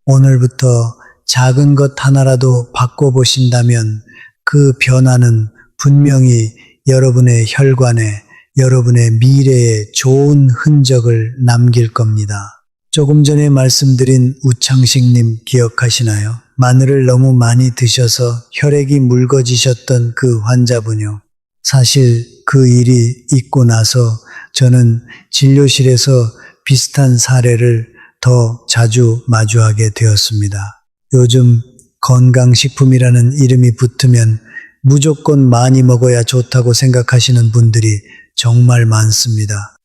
오늘부터 작은 것 하나라도 바꿔보신다면 그 변화는 분명히 여러분의 혈관에, 여러분의 미래에 좋은 흔적을 남길 겁니다. 조금 전에 말씀드린 우창식님 기억하시나요? 마늘을 너무 많이 드셔서 혈액이 묽어지셨던 그 환자분요. 사실 그 일이 있고 나서 저는 진료실에서 비슷한 사례를 더 자주 마주하게 되었습니다. 요즘 건강식품이라는 이름이 붙으면 무조건 많이 먹어야 좋다고 생각하시는 분들이 정말 많습니다.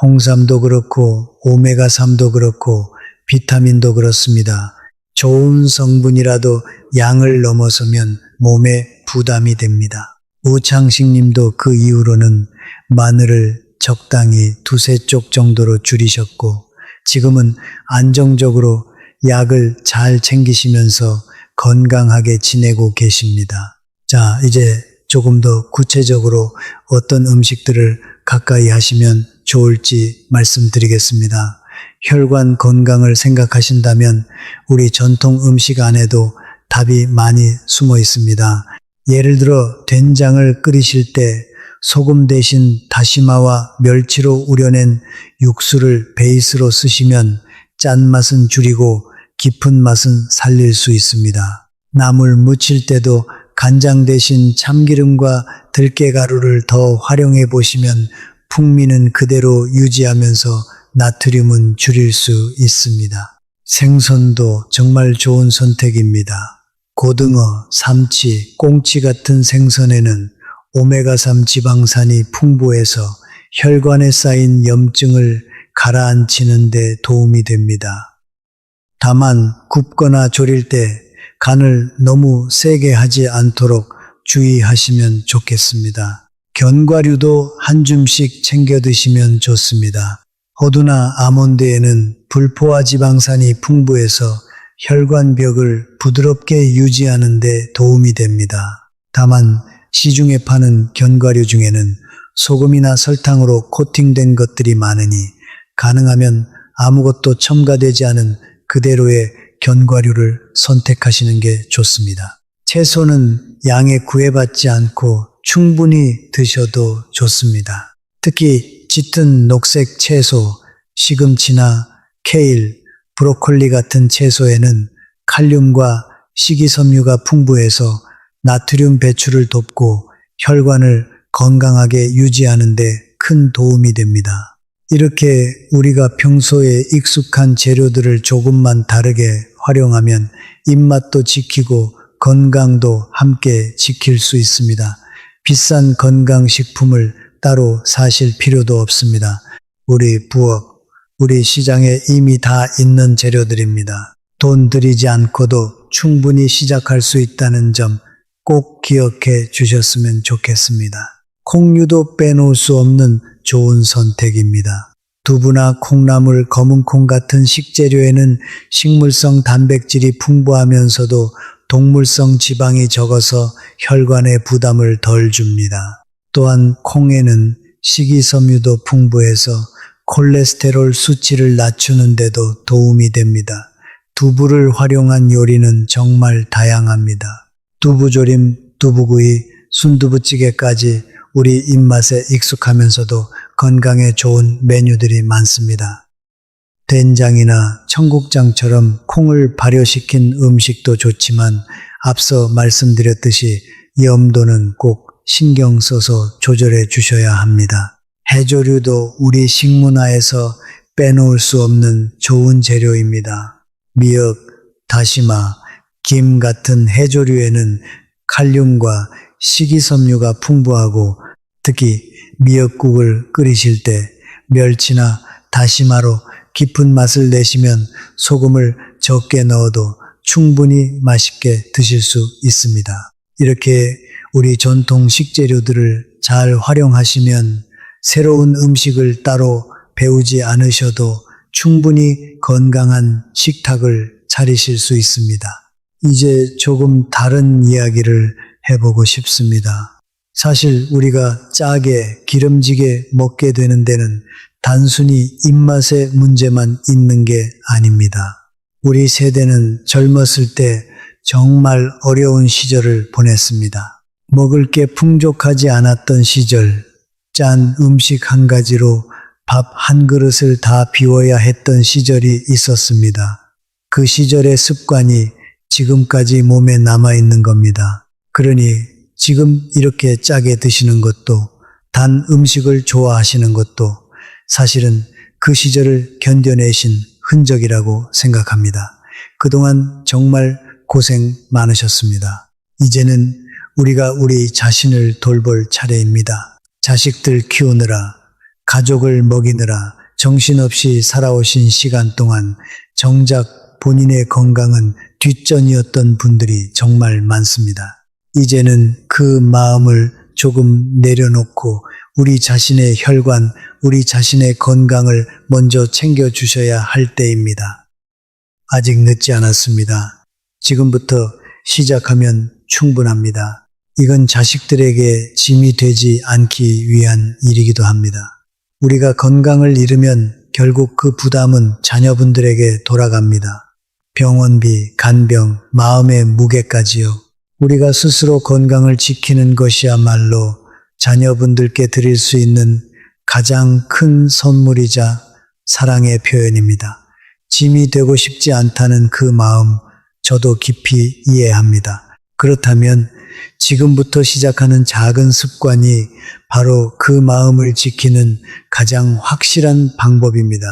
홍삼도 그렇고 오메가3도 그렇고 비타민도 그렇습니다. 좋은 성분이라도 양을 넘어서면 몸에 부담이 됩니다. 우창식 님도 그 이후로는 마늘을 적당히 2-3쪽 정도로 줄이셨고 지금은 안정적으로 약을 잘 챙기시면서 건강하게 지내고 계십니다. 자, 이제 조금 더 구체적으로 어떤 음식들을 가까이 하시면 좋을지 말씀드리겠습니다. 혈관 건강을 생각하신다면 우리 전통 음식 안에도 답이 많이 숨어 있습니다. 예를 들어 된장을 끓이실 때 소금 대신 다시마와 멸치로 우려낸 육수를 베이스로 쓰시면 짠맛은 줄이고 깊은 맛은 살릴 수 있습니다. 나물 무칠 때도 간장 대신 참기름과 들깨가루를 더 활용해 보시면 풍미는 그대로 유지하면서 나트륨은 줄일 수 있습니다. 생선도 정말 좋은 선택입니다. 고등어, 삼치, 꽁치 같은 생선에는 오메가3 지방산이 풍부해서 혈관에 쌓인 염증을 가라앉히는 데 도움이 됩니다. 다만 굽거나 졸일 때 간을 너무 세게 하지 않도록 주의하시면 좋겠습니다. 견과류도 한 줌씩 챙겨 드시면 좋습니다. 호두나 아몬드에는 불포화 지방산이 풍부해서 혈관벽을 부드럽게 유지하는 데 도움이 됩니다. 다만 시중에 파는 견과류 중에는 소금이나 설탕으로 코팅된 것들이 많으니 가능하면 아무것도 첨가되지 않은 그대로의 견과류를 선택하시는 게 좋습니다. 채소는 양에 구애받지 않고 충분히 드셔도 좋습니다. 특히 짙은 녹색 채소, 시금치나 케일, 브로콜리 같은 채소에는 칼륨과 식이섬유가 풍부해서 나트륨 배출을 돕고 혈관을 건강하게 유지하는 데 큰 도움이 됩니다. 이렇게 우리가 평소에 익숙한 재료들을 조금만 다르게 활용하면 입맛도 지키고 건강도 함께 지킬 수 있습니다. 비싼 건강식품을 따로 사실 필요도 없습니다. 우리 부엌, 우리 시장에 이미 다 있는 재료들입니다. 돈 들이지 않고도 충분히 시작할 수 있다는 점 꼭 기억해 주셨으면 좋겠습니다. 콩류도 빼놓을 수 없는 좋은 선택입니다. 두부나 콩나물, 검은콩 같은 식재료에는 식물성 단백질이 풍부하면서도 동물성 지방이 적어서 혈관에 부담을 덜 줍니다. 또한 콩에는 식이섬유도 풍부해서 콜레스테롤 수치를 낮추는 데도 도움이 됩니다. 두부를 활용한 요리는 정말 다양합니다. 두부조림, 두부구이, 순두부찌개까지 우리 입맛에 익숙하면서도 건강에 좋은 메뉴들이 많습니다. 된장이나 청국장처럼 콩을 발효시킨 음식도 좋지만 앞서 말씀드렸듯이 염도는 꼭 신경 써서 조절해 주셔야 합니다. 해조류도 우리 식문화에서 빼놓을 수 없는 좋은 재료입니다. 미역, 다시마, 김 같은 해조류에는 칼륨과 식이섬유가 풍부하고 특히 미역국을 끓이실 때 멸치나 다시마로 깊은 맛을 내시면 소금을 적게 넣어도 충분히 맛있게 드실 수 있습니다. 이렇게 우리 전통 식재료들을 잘 활용하시면 새로운 음식을 따로 배우지 않으셔도 충분히 건강한 식탁을 차리실 수 있습니다. 이제 조금 다른 이야기를 해보고 싶습니다. 사실 우리가 짜게 기름지게 먹게 되는 데는 단순히 입맛의 문제만 있는 게 아닙니다. 우리 세대는 젊었을 때 정말 어려운 시절을 보냈습니다. 먹을 게 풍족하지 않았던 시절, 짠 음식 한 가지로 밥 한 그릇을 다 비워야 했던 시절이 있었습니다. 그 시절의 습관이 지금까지 몸에 남아있는 겁니다. 그러니 지금 이렇게 짜게 드시는 것도 단 음식을 좋아하시는 것도 사실은 그 시절을 견뎌내신 흔적이라고 생각합니다. 그동안 정말 고생 많으셨습니다. 이제는 우리가 우리 자신을 돌볼 차례입니다. 자식들 키우느라, 가족을 먹이느라 정신없이 살아오신 시간 동안 정작 본인의 건강은 뒷전이었던 분들이 정말 많습니다. 이제는 그 마음을 조금 내려놓고 우리 자신의 혈관, 우리 자신의 건강을 먼저 챙겨주셔야 할 때입니다. 아직 늦지 않았습니다. 지금부터 시작하면 충분합니다. 이건 자식들에게 짐이 되지 않기 위한 일이기도 합니다. 우리가 건강을 잃으면 결국 그 부담은 자녀분들에게 돌아갑니다. 병원비, 간병, 마음의 무게까지요. 우리가 스스로 건강을 지키는 것이야말로 자녀분들께 드릴 수 있는 가장 큰 선물이자 사랑의 표현입니다. 짐이 되고 싶지 않다는 그 마음 저도 깊이 이해합니다. 그렇다면 지금부터 시작하는 작은 습관이 바로 그 마음을 지키는 가장 확실한 방법입니다.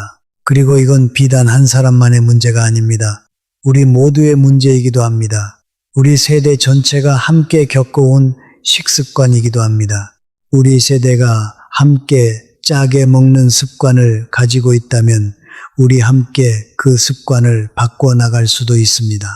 그리고 이건 비단 한 사람만의 문제가 아닙니다. 우리 모두의 문제이기도 합니다. 우리 세대 전체가 함께 겪어온 식습관이기도 합니다. 우리 세대가 함께 짜게 먹는 습관을 가지고 있다면 우리 함께 그 습관을 바꿔나갈 수도 있습니다.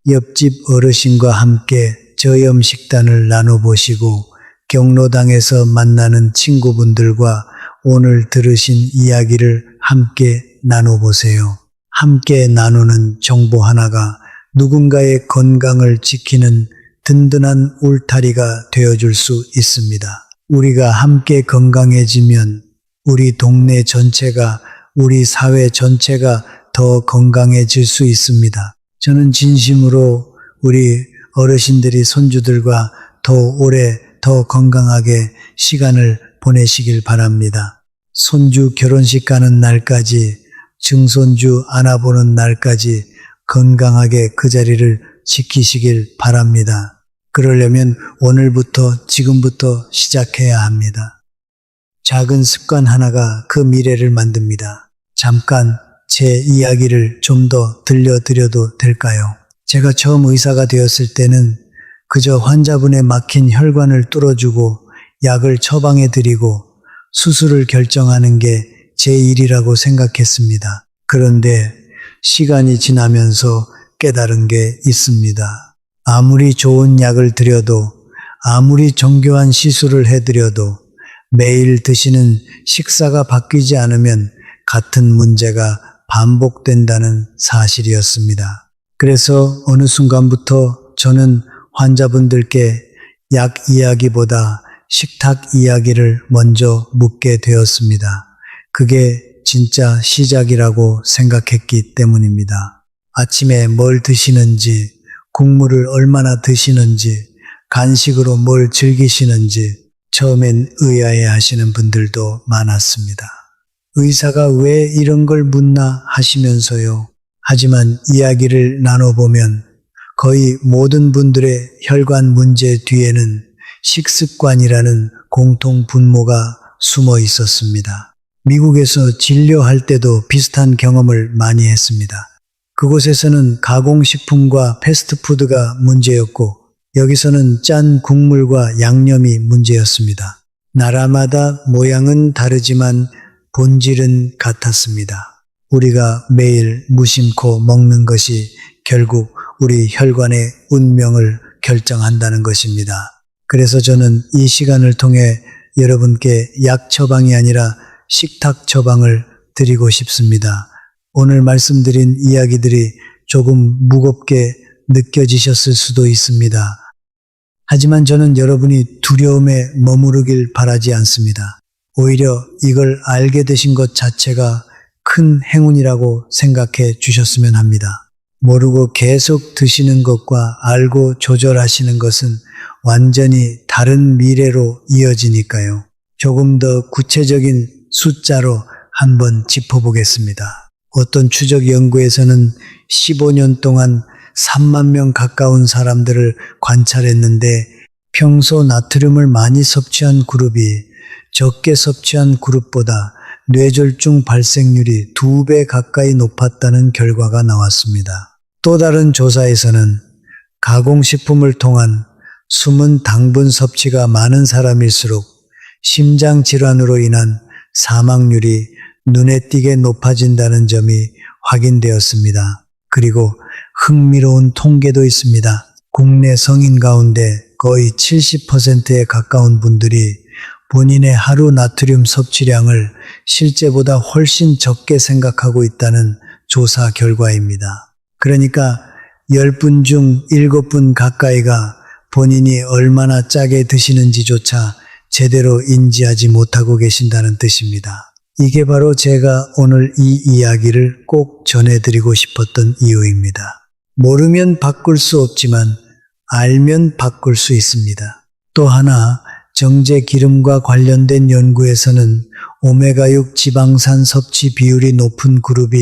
옆집 어르신과 함께 저염 식단을 나눠보시고 경로당에서 만나는 친구분들과 오늘 들으신 이야기를 함께 나눠보세요. 함께 나누는 정보 하나가 누군가의 건강을 지키는 든든한 울타리가 되어줄 수 있습니다. 우리가 함께 건강해지면 우리 동네 전체가, 우리 사회 전체가 더 건강해질 수 있습니다. 저는 진심으로 우리 어르신들이 손주들과 더 오래, 더 건강하게 시간을 보내시길 바랍니다. 손주 결혼식 가는 날까지, 증손주 안아보는 날까지 건강하게 그 자리를 지키시길 바랍니다. 그러려면 오늘부터, 지금부터 시작해야 합니다. 작은 습관 하나가 그 미래를 만듭니다. 잠깐 제 이야기를 좀 더 들려드려도 될까요? 제가 처음 의사가 되었을 때는 그저 환자분의 막힌 혈관을 뚫어주고 약을 처방해드리고 수술을 결정하는 게 제 일이라고 생각했습니다. 그런데 시간이 지나면서 깨달은 게 있습니다. 아무리 좋은 약을 드려도, 아무리 정교한 시술을 해드려도 매일 드시는 식사가 바뀌지 않으면 같은 문제가 반복된다는 사실이었습니다. 그래서 어느 순간부터 저는 환자분들께 약 이야기보다 식탁 이야기를 먼저 묻게 되었습니다. 그게 진짜 시작이라고 생각했기 때문입니다. 아침에 뭘 드시는지, 국물을 얼마나 드시는지, 간식으로 뭘 즐기시는지 처음엔 의아해 하시는 분들도 많았습니다. 의사가 왜 이런 걸 묻나 하시면서요. 하지만 이야기를 나눠보면 거의 모든 분들의 혈관 문제 뒤에는 식습관이라는 공통 분모가 숨어 있었습니다. 미국에서 진료할 때도 비슷한 경험을 많이 했습니다. 그곳에서는 가공식품과 패스트푸드가 문제였고 여기서는 짠 국물과 양념이 문제였습니다. 나라마다 모양은 다르지만 본질은 같았습니다. 우리가 매일 무심코 먹는 것이 결국 우리 혈관의 운명을 결정한다는 것입니다. 그래서 저는 이 시간을 통해 여러분께 약 처방이 아니라 식탁 처방을 드리고 싶습니다. 오늘 말씀드린 이야기들이 조금 무겁게 느껴지셨을 수도 있습니다. 하지만 저는 여러분이 두려움에 머무르길 바라지 않습니다. 오히려 이걸 알게 되신 것 자체가 큰 행운이라고 생각해 주셨으면 합니다. 모르고 계속 드시는 것과 알고 조절하시는 것은 완전히 다른 미래로 이어지니까요. 조금 더 구체적인 숫자로 한번 짚어보겠습니다. 어떤 추적 연구에서는 15년 동안 3만 명 가까운 사람들을 관찰했는데 평소 나트륨을 많이 섭취한 그룹이 적게 섭취한 그룹보다 뇌졸중 발생률이 2배 가까이 높았다는 결과가 나왔습니다. 또 다른 조사에서는 가공식품을 통한 숨은 당분 섭취가 많은 사람일수록 심장 질환으로 인한 사망률이 눈에 띄게 높아진다는 점이 확인되었습니다. 그리고 흥미로운 통계도 있습니다. 국내 성인 가운데 거의 70%에 가까운 분들이 본인의 하루 나트륨 섭취량을 실제보다 훨씬 적게 생각하고 있다는 조사 결과입니다. 그러니까 10분 중 7분 가까이가 본인이 얼마나 짜게 드시는지조차 제대로 인지하지 못하고 계신다는 뜻입니다. 이게 바로 제가 오늘 이 이야기를 꼭 전해드리고 싶었던 이유입니다. 모르면 바꿀 수 없지만 알면 바꿀 수 있습니다. 또 하나 정제 기름과 관련된 연구에서는 오메가6 지방산 섭취 비율이 높은 그룹이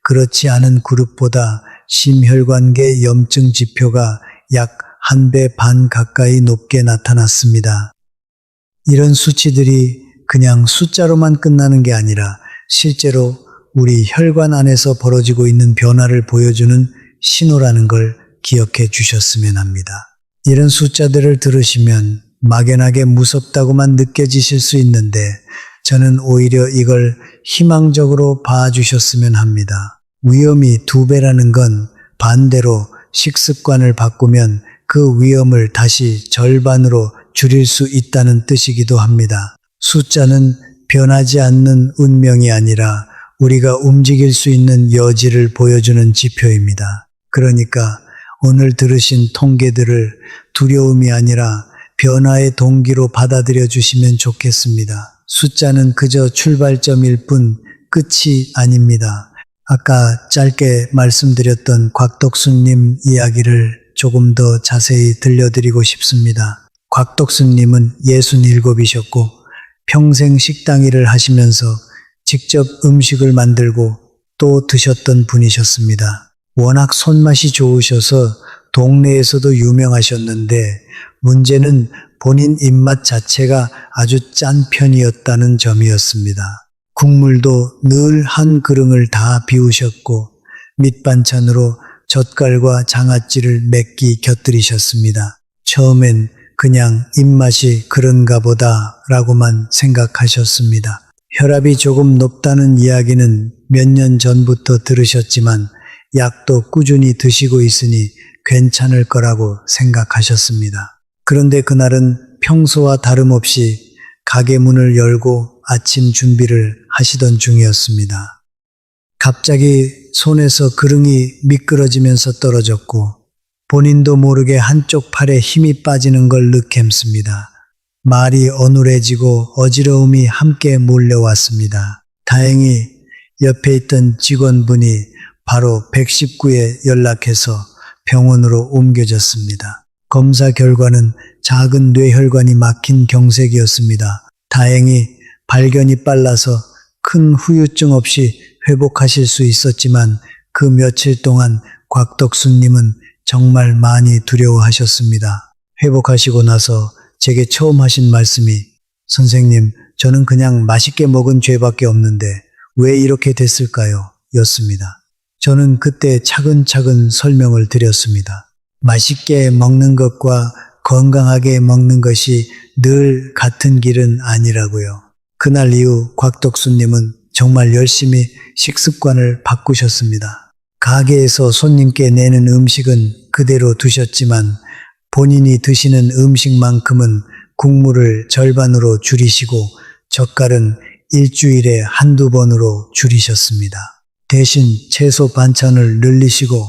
그렇지 않은 그룹보다 심혈관계 염증 지표가 약 1배 반 가까이 높게 나타났습니다. 이런 수치들이 그냥 숫자로만 끝나는 게 아니라 실제로 우리 혈관 안에서 벌어지고 있는 변화를 보여주는 신호라는 걸 기억해 주셨으면 합니다. 이런 숫자들을 들으시면 막연하게 무섭다고만 느껴지실 수 있는데 저는 오히려 이걸 희망적으로 봐주셨으면 합니다. 위험이 2배라는 건 반대로 식습관을 바꾸면 그 위험을 다시 절반으로 줄일 수 있다는 뜻이기도 합니다. 숫자는 변하지 않는 운명이 아니라 우리가 움직일 수 있는 여지를 보여주는 지표입니다. 그러니까 오늘 들으신 통계들을 두려움이 아니라 변화의 동기로 받아들여 주시면 좋겠습니다. 숫자는 그저 출발점일 뿐 끝이 아닙니다. 아까 짧게 말씀드렸던 곽덕순님 이야기를 조금 더 자세히 들려드리고 싶습니다. 곽덕순님은 67이셨고 평생 식당 일을 하시면서 직접 음식을 만들고 또 드셨던 분이셨습니다. 워낙 손맛이 좋으셔서 동네에서도 유명하셨는데 문제는 본인 입맛 자체가 아주 짠 편이었다는 점이었습니다. 국물도 늘 한 그릇을 다 비우셨고 밑반찬으로 젓갈과 장아찌를 몇 끼 곁들이셨습니다. 처음엔 그냥 입맛이 그런가 보다 라고만 생각하셨습니다. 혈압이 조금 높다는 이야기는 몇 년 전부터 들으셨지만 약도 꾸준히 드시고 있으니 괜찮을 거라고 생각하셨습니다. 그런데 그날은 평소와 다름없이 가게 문을 열고 아침 준비를 하시던 중이었습니다. 갑자기 손에서 그릇이 미끄러지면서 떨어졌고 본인도 모르게 한쪽 팔에 힘이 빠지는 걸 느꼈습니다. 말이 어눌해지고 어지러움이 함께 몰려왔습니다. 다행히 옆에 있던 직원분이 바로 119에 연락해서 병원으로 옮겨졌습니다. 검사 결과는 작은 뇌혈관이 막힌 경색이었습니다. 다행히 발견이 빨라서 큰 후유증 없이 회복하실 수 있었지만 그 며칠 동안 곽덕순님은 정말 많이 두려워하셨습니다. 회복하시고 나서 제게 처음 하신 말씀이 선생님, 저는 그냥 맛있게 먹은 죄밖에 없는데 왜 이렇게 됐을까요? 였습니다. 저는 그때 차근차근 설명을 드렸습니다. 맛있게 먹는 것과 건강하게 먹는 것이 늘 같은 길은 아니라고요. 그날 이후 곽덕순님은 정말 열심히 식습관을 바꾸셨습니다. 가게에서 손님께 내는 음식은 그대로 두셨지만 본인이 드시는 음식만큼은 국물을 절반으로 줄이시고 젓갈은 일주일에 한두 번으로 줄이셨습니다. 대신 채소 반찬을 늘리시고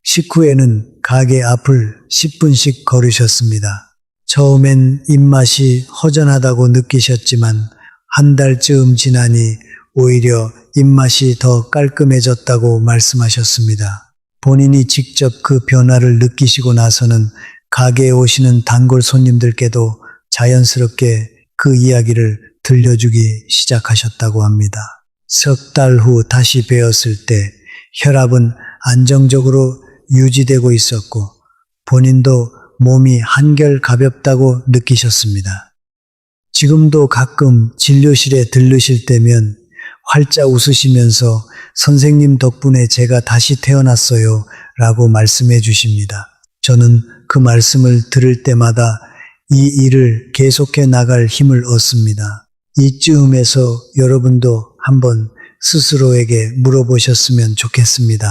식후에는 가게 앞을 10분씩 걸으셨습니다. 처음엔 입맛이 허전하다고 느끼셨지만 한 달쯤 지나니 오히려 입맛이 더 깔끔해졌다고 말씀하셨습니다. 본인이 직접 그 변화를 느끼시고 나서는 가게에 오시는 단골 손님들께도 자연스럽게 그 이야기를 들려주기 시작하셨다고 합니다. 석 달 후 다시 뵈었을 때 혈압은 안정적으로 유지되고 있었고 본인도 몸이 한결 가볍다고 느끼셨습니다. 지금도 가끔 진료실에 들르실 때면 활짝 웃으시면서 선생님 덕분에 제가 다시 태어났어요 라고 말씀해 주십니다. 저는 그 말씀을 들을 때마다 이 일을 계속해 나갈 힘을 얻습니다. 이쯤에서 여러분도 한번 스스로에게 물어보셨으면 좋겠습니다.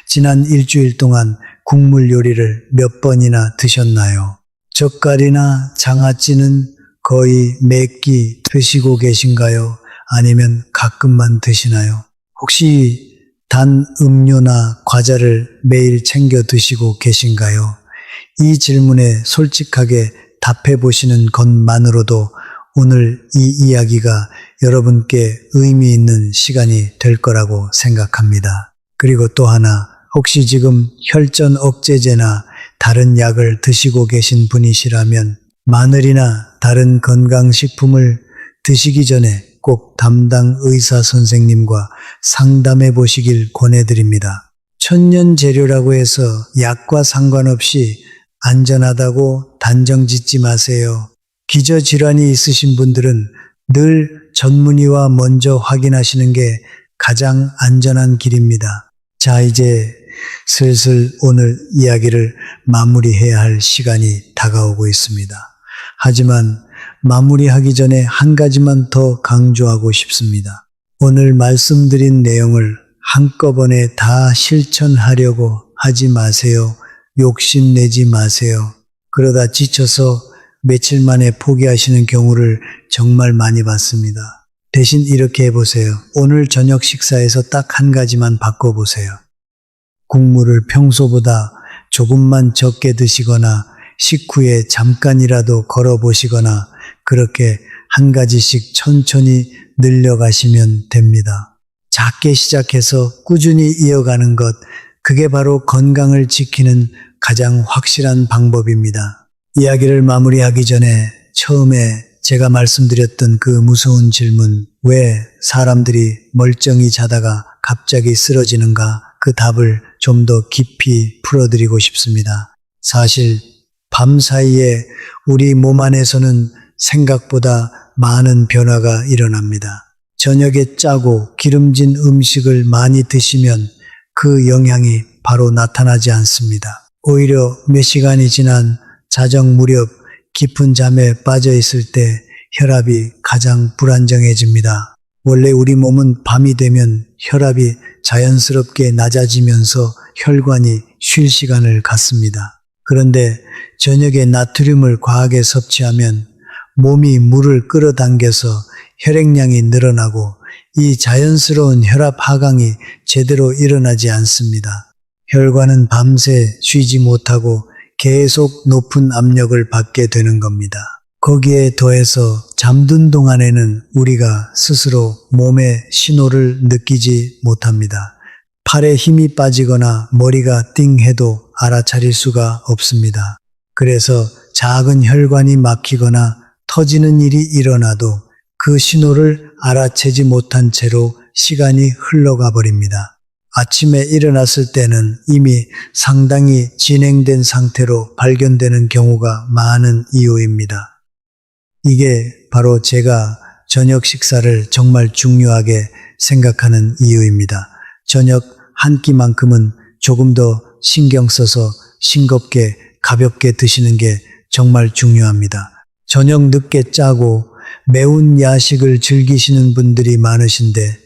지난 일주일 동안 국물 요리를 몇 번이나 드셨나요? 젓갈이나 장아찌는 거의 매 끼 드시고 계신가요? 아니면 가끔만 드시나요? 혹시 단 음료나 과자를 매일 챙겨 드시고 계신가요? 이 질문에 솔직하게 답해 보시는 것만으로도 오늘 이 이야기가 여러분께 의미 있는 시간이 될 거라고 생각합니다. 그리고 또 하나, 혹시 지금 혈전 억제제나 다른 약을 드시고 계신 분이시라면 마늘이나 다른 건강식품을 드시기 전에 꼭 담당 의사 선생님과 상담해 보시길 권해드립니다. 천연 재료라고 해서 약과 상관없이 안전하다고 단정 짓지 마세요. 기저질환이 있으신 분들은 늘 전문의와 먼저 확인하시는 게 가장 안전한 길입니다. 자, 이제 슬슬 오늘 이야기를 마무리해야 할 시간이 다가오고 있습니다. 하지만 마무리하기 전에 한 가지만 더 강조하고 싶습니다. 오늘 말씀드린 내용을 한꺼번에 다 실천하려고 하지 마세요. 욕심내지 마세요. 그러다 지쳐서 며칠 만에 포기하시는 경우를 정말 많이 봤습니다. 대신 이렇게 해보세요. 오늘 저녁 식사에서 딱 한 가지만 바꿔보세요. 국물을 평소보다 조금만 적게 드시거나 식후에 잠깐이라도 걸어보시거나 그렇게 한 가지씩 천천히 늘려가시면 됩니다. 작게 시작해서 꾸준히 이어가는 것, 그게 바로 건강을 지키는 가장 확실한 방법입니다. 이야기를 마무리하기 전에 처음에 제가 말씀드렸던 그 무서운 질문, 왜 사람들이 멀쩡히 자다가 갑자기 쓰러지는가, 그 답을 좀 더 깊이 풀어드리고 싶습니다. 사실 밤사이에 우리 몸 안에서는 생각보다 많은 변화가 일어납니다. 저녁에 짜고 기름진 음식을 많이 드시면 그 영향이 바로 나타나지 않습니다. 오히려 몇 시간이 지난 자정 무렵 깊은 잠에 빠져 있을 때 혈압이 가장 불안정해집니다. 원래 우리 몸은 밤이 되면 혈압이 자연스럽게 낮아지면서 혈관이 쉴 시간을 갖습니다. 그런데 저녁에 나트륨을 과하게 섭취하면 몸이 물을 끌어당겨서 혈액량이 늘어나고 이 자연스러운 혈압 하강이 제대로 일어나지 않습니다. 혈관은 밤새 쉬지 못하고 계속 높은 압력을 받게 되는 겁니다. 거기에 더해서 잠든 동안에는 우리가 스스로 몸의 신호를 느끼지 못합니다. 팔에 힘이 빠지거나 머리가 띵해도 알아차릴 수가 없습니다. 그래서 작은 혈관이 막히거나 터지는 일이 일어나도 그 신호를 알아채지 못한 채로 시간이 흘러가 버립니다. 아침에 일어났을 때는 이미 상당히 진행된 상태로 발견되는 경우가 많은 이유입니다. 이게 바로 제가 저녁 식사를 정말 중요하게 생각하는 이유입니다. 저녁 한 끼만큼은 조금 더 신경 써서 싱겁게 가볍게 드시는 게 정말 중요합니다. 저녁 늦게 짜고 매운 야식을 즐기시는 분들이 많으신데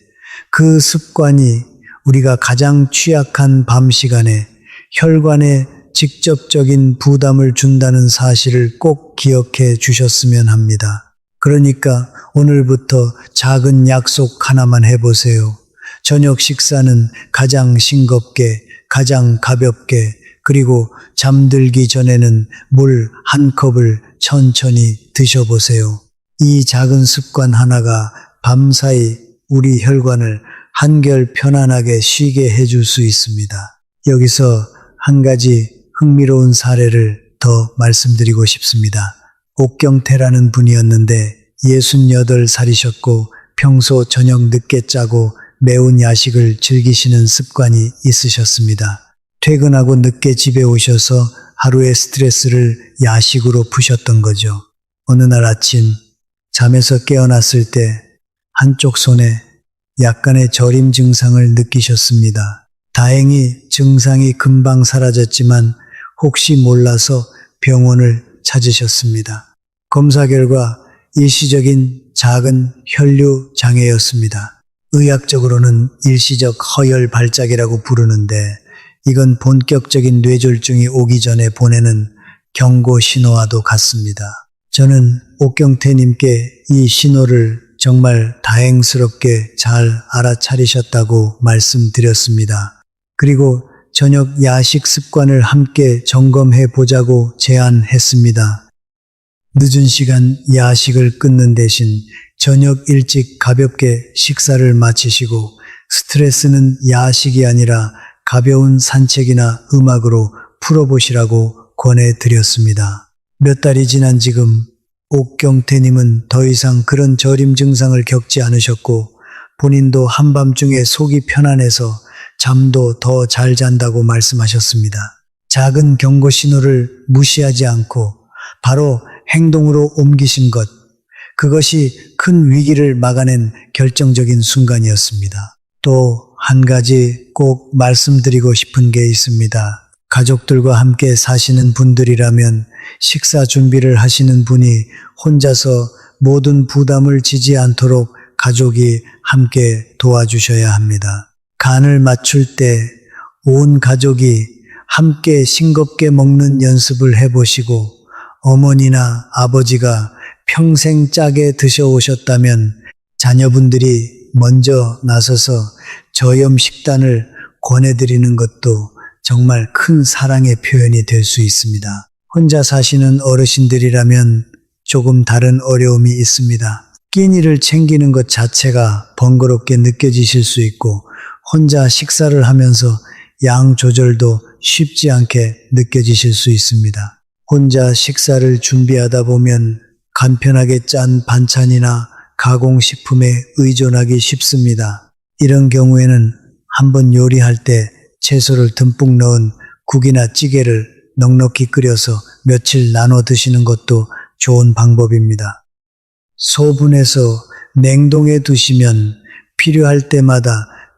그 습관이 우리가 가장 취약한 밤 시간에 혈관에 직접적인 부담을 준다는 사실을 꼭 기억해 주셨으면 합니다. 그러니까 오늘부터 작은 약속 하나만 해보세요. 저녁 식사는 가장 싱겁게, 가장 가볍게, 그리고 잠들기 전에는 물 한 컵을 천천히 드셔보세요. 이 작은 습관 하나가 밤사이 우리 혈관을 한결 편안하게 쉬게 해줄 수 있습니다. 여기서 한 가지 흥미로운 사례를 더 말씀드리고 싶습니다. 옥경태라는 분이었는데 68살이셨고 평소 저녁 늦게 짜고 매운 야식을 즐기시는 습관이 있으셨습니다. 퇴근하고 늦게 집에 오셔서 하루의 스트레스를 야식으로 푸셨던 거죠. 어느 날 아침 잠에서 깨어났을 때 한쪽 손에 약간의 저림 증상을 느끼셨습니다. 다행히 증상이 금방 사라졌지만 혹시 몰라서 병원을 찾으셨습니다. 검사 결과 일시적인 작은 혈류 장애였습니다. 의학적으로는 일시적 허열 발작이라고 부르는데 이건 본격적인 뇌졸중이 오기 전에 보내는 경고 신호와도 같습니다. 저는 옥경태님께 이 신호를 정말 다행스럽게 잘 알아차리셨다고 말씀드렸습니다. 그리고 저녁 야식 습관을 함께 점검해 보자고 제안했습니다. 늦은 시간 야식을 끊는 대신 저녁 일찍 가볍게 식사를 마치시고 스트레스는 야식이 아니라 가벼운 산책이나 음악으로 풀어보시라고 권해드렸습니다. 몇 달이 지난 지금 옥경태님은 더 이상 그런 저림 증상을 겪지 않으셨고 본인도 한밤중에 속이 편안해서 잠도 더 잘 잔다고 말씀하셨습니다. 작은 경고 신호를 무시하지 않고 바로 행동으로 옮기신 것, 그것이 큰 위기를 막아낸 결정적인 순간이었습니다. 또 한 가지 꼭 말씀드리고 싶은 게 있습니다. 가족들과 함께 사시는 분들이라면 식사 준비를 하시는 분이 혼자서 모든 부담을 지지 않도록 가족이 함께 도와주셔야 합니다. 간을 맞출 때 온 가족이 함께 싱겁게 먹는 연습을 해보시고 어머니나 아버지가 평생 짜게 드셔오셨다면 자녀분들이 먼저 나서서 저염 식단을 권해드리는 것도 정말 큰 사랑의 표현이 될 수 있습니다. 혼자 사시는 어르신들이라면 조금 다른 어려움이 있습니다. 끼니를 챙기는 것 자체가 번거롭게 느껴지실 수 있고 혼자 식사를 하면서 양 조절도 쉽지 않게 느껴지실 수 있습니다. 혼자 식사를 준비하다 보면 간편하게 짠 반찬이나 가공식품에 의존하기 쉽습니다. 이런 경우에는 한번 요리할 때 채소를 듬뿍 넣은 국이나 찌개를 넉넉히 끓여서 며칠 나눠 드시는 것도 좋은 방법입니다. 소분해서 냉동해 두시면 필요할 때마다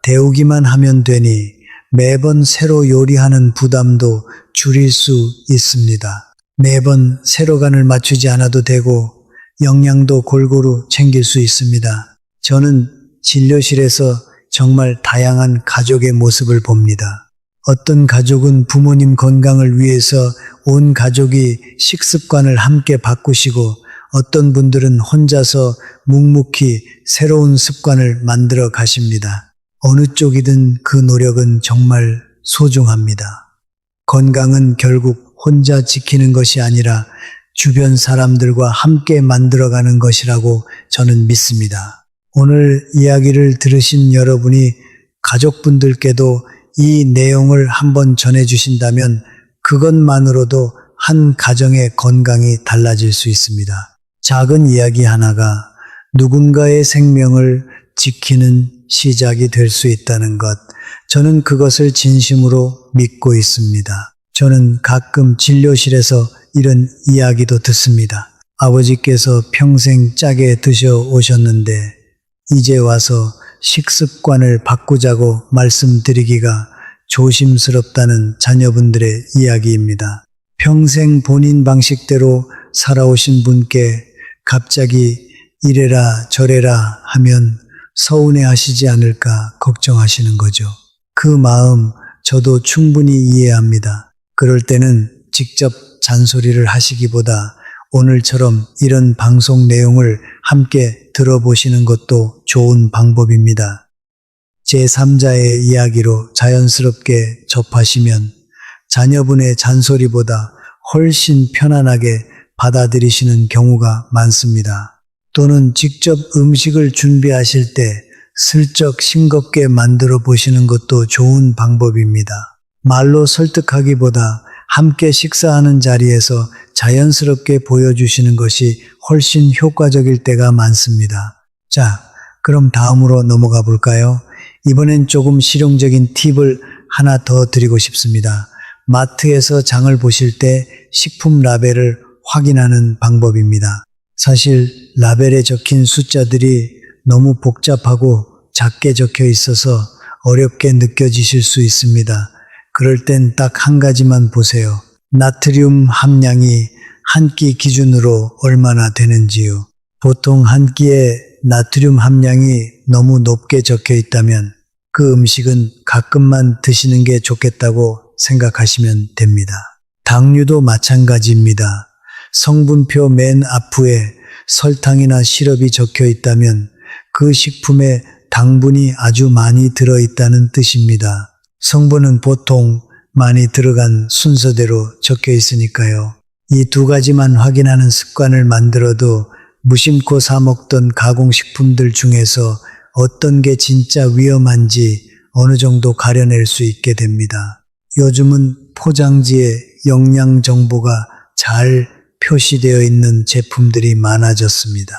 데우기만 하면 되니 매번 새로 요리하는 부담도 줄일 수 있습니다. 매번 새로 간을 맞추지 않아도 되고 영양도 골고루 챙길 수 있습니다. 저는 진료실에서 정말 다양한 가족의 모습을 봅니다. 어떤 가족은 부모님 건강을 위해서 온 가족이 식습관을 함께 바꾸시고 어떤 분들은 혼자서 묵묵히 새로운 습관을 만들어 가십니다. 어느 쪽이든 그 노력은 정말 소중합니다. 건강은 결국 혼자 지키는 것이 아니라 주변 사람들과 함께 만들어가는 것이라고 저는 믿습니다. 오늘 이야기를 들으신 여러분이 가족분들께도 이 내용을 한번 전해주신다면 그것만으로도 한 가정의 건강이 달라질 수 있습니다. 작은 이야기 하나가 누군가의 생명을 지키는 시작이 될 수 있다는 것, 저는 그것을 진심으로 믿고 있습니다. 저는 가끔 진료실에서 이런 이야기도 듣습니다. 아버지께서 평생 짜게 드셔 오셨는데 이제 와서 식습관을 바꾸자고 말씀드리기가 조심스럽다는 자녀분들의 이야기입니다. 평생 본인 방식대로 살아오신 분께 갑자기 이래라 저래라 하면 서운해 하시지 않을까 걱정하시는 거죠. 그 마음 저도 충분히 이해합니다. 그럴 때는 직접 잔소리를 하시기보다 오늘처럼 이런 방송 내용을 함께 들어보시는 것도 좋은 방법입니다. 제3자의 이야기로 자연스럽게 접하시면 자녀분의 잔소리보다 훨씬 편안하게 받아들이시는 경우가 많습니다. 또는 직접 음식을 준비하실 때 슬쩍 싱겁게 만들어 보시는 것도 좋은 방법입니다. 말로 설득하기보다 함께 식사하는 자리에서 자연스럽게 보여주시는 것이 훨씬 효과적일 때가 많습니다. 자, 그럼 다음으로 넘어가 볼까요? 이번엔 조금 실용적인 팁을 하나 더 드리고 싶습니다. 마트에서 장을 보실 때 식품 라벨을 확인하는 방법입니다. 사실 라벨에 적힌 숫자들이 너무 복잡하고 작게 적혀 있어서 어렵게 느껴지실 수 있습니다. 그럴 땐 딱 한 가지만 보세요. 나트륨 함량이 한 끼 기준으로 얼마나 되는지요. 보통 한 끼에 나트륨 함량이 너무 높게 적혀 있다면 그 음식은 가끔만 드시는 게 좋겠다고 생각하시면 됩니다. 당류도 마찬가지입니다. 성분표 맨 앞부에 설탕이나 시럽이 적혀 있다면 그 식품에 당분이 아주 많이 들어있다는 뜻입니다. 성분은 보통 많이 들어간 순서대로 적혀 있으니까요. 이 두 가지만 확인하는 습관을 만들어도 무심코 사 먹던 가공식품들 중에서 어떤 게 진짜 위험한지 어느 정도 가려낼 수 있게 됩니다. 요즘은 포장지에 영양 정보가 잘 표시되어 있는 제품들이 많아졌습니다.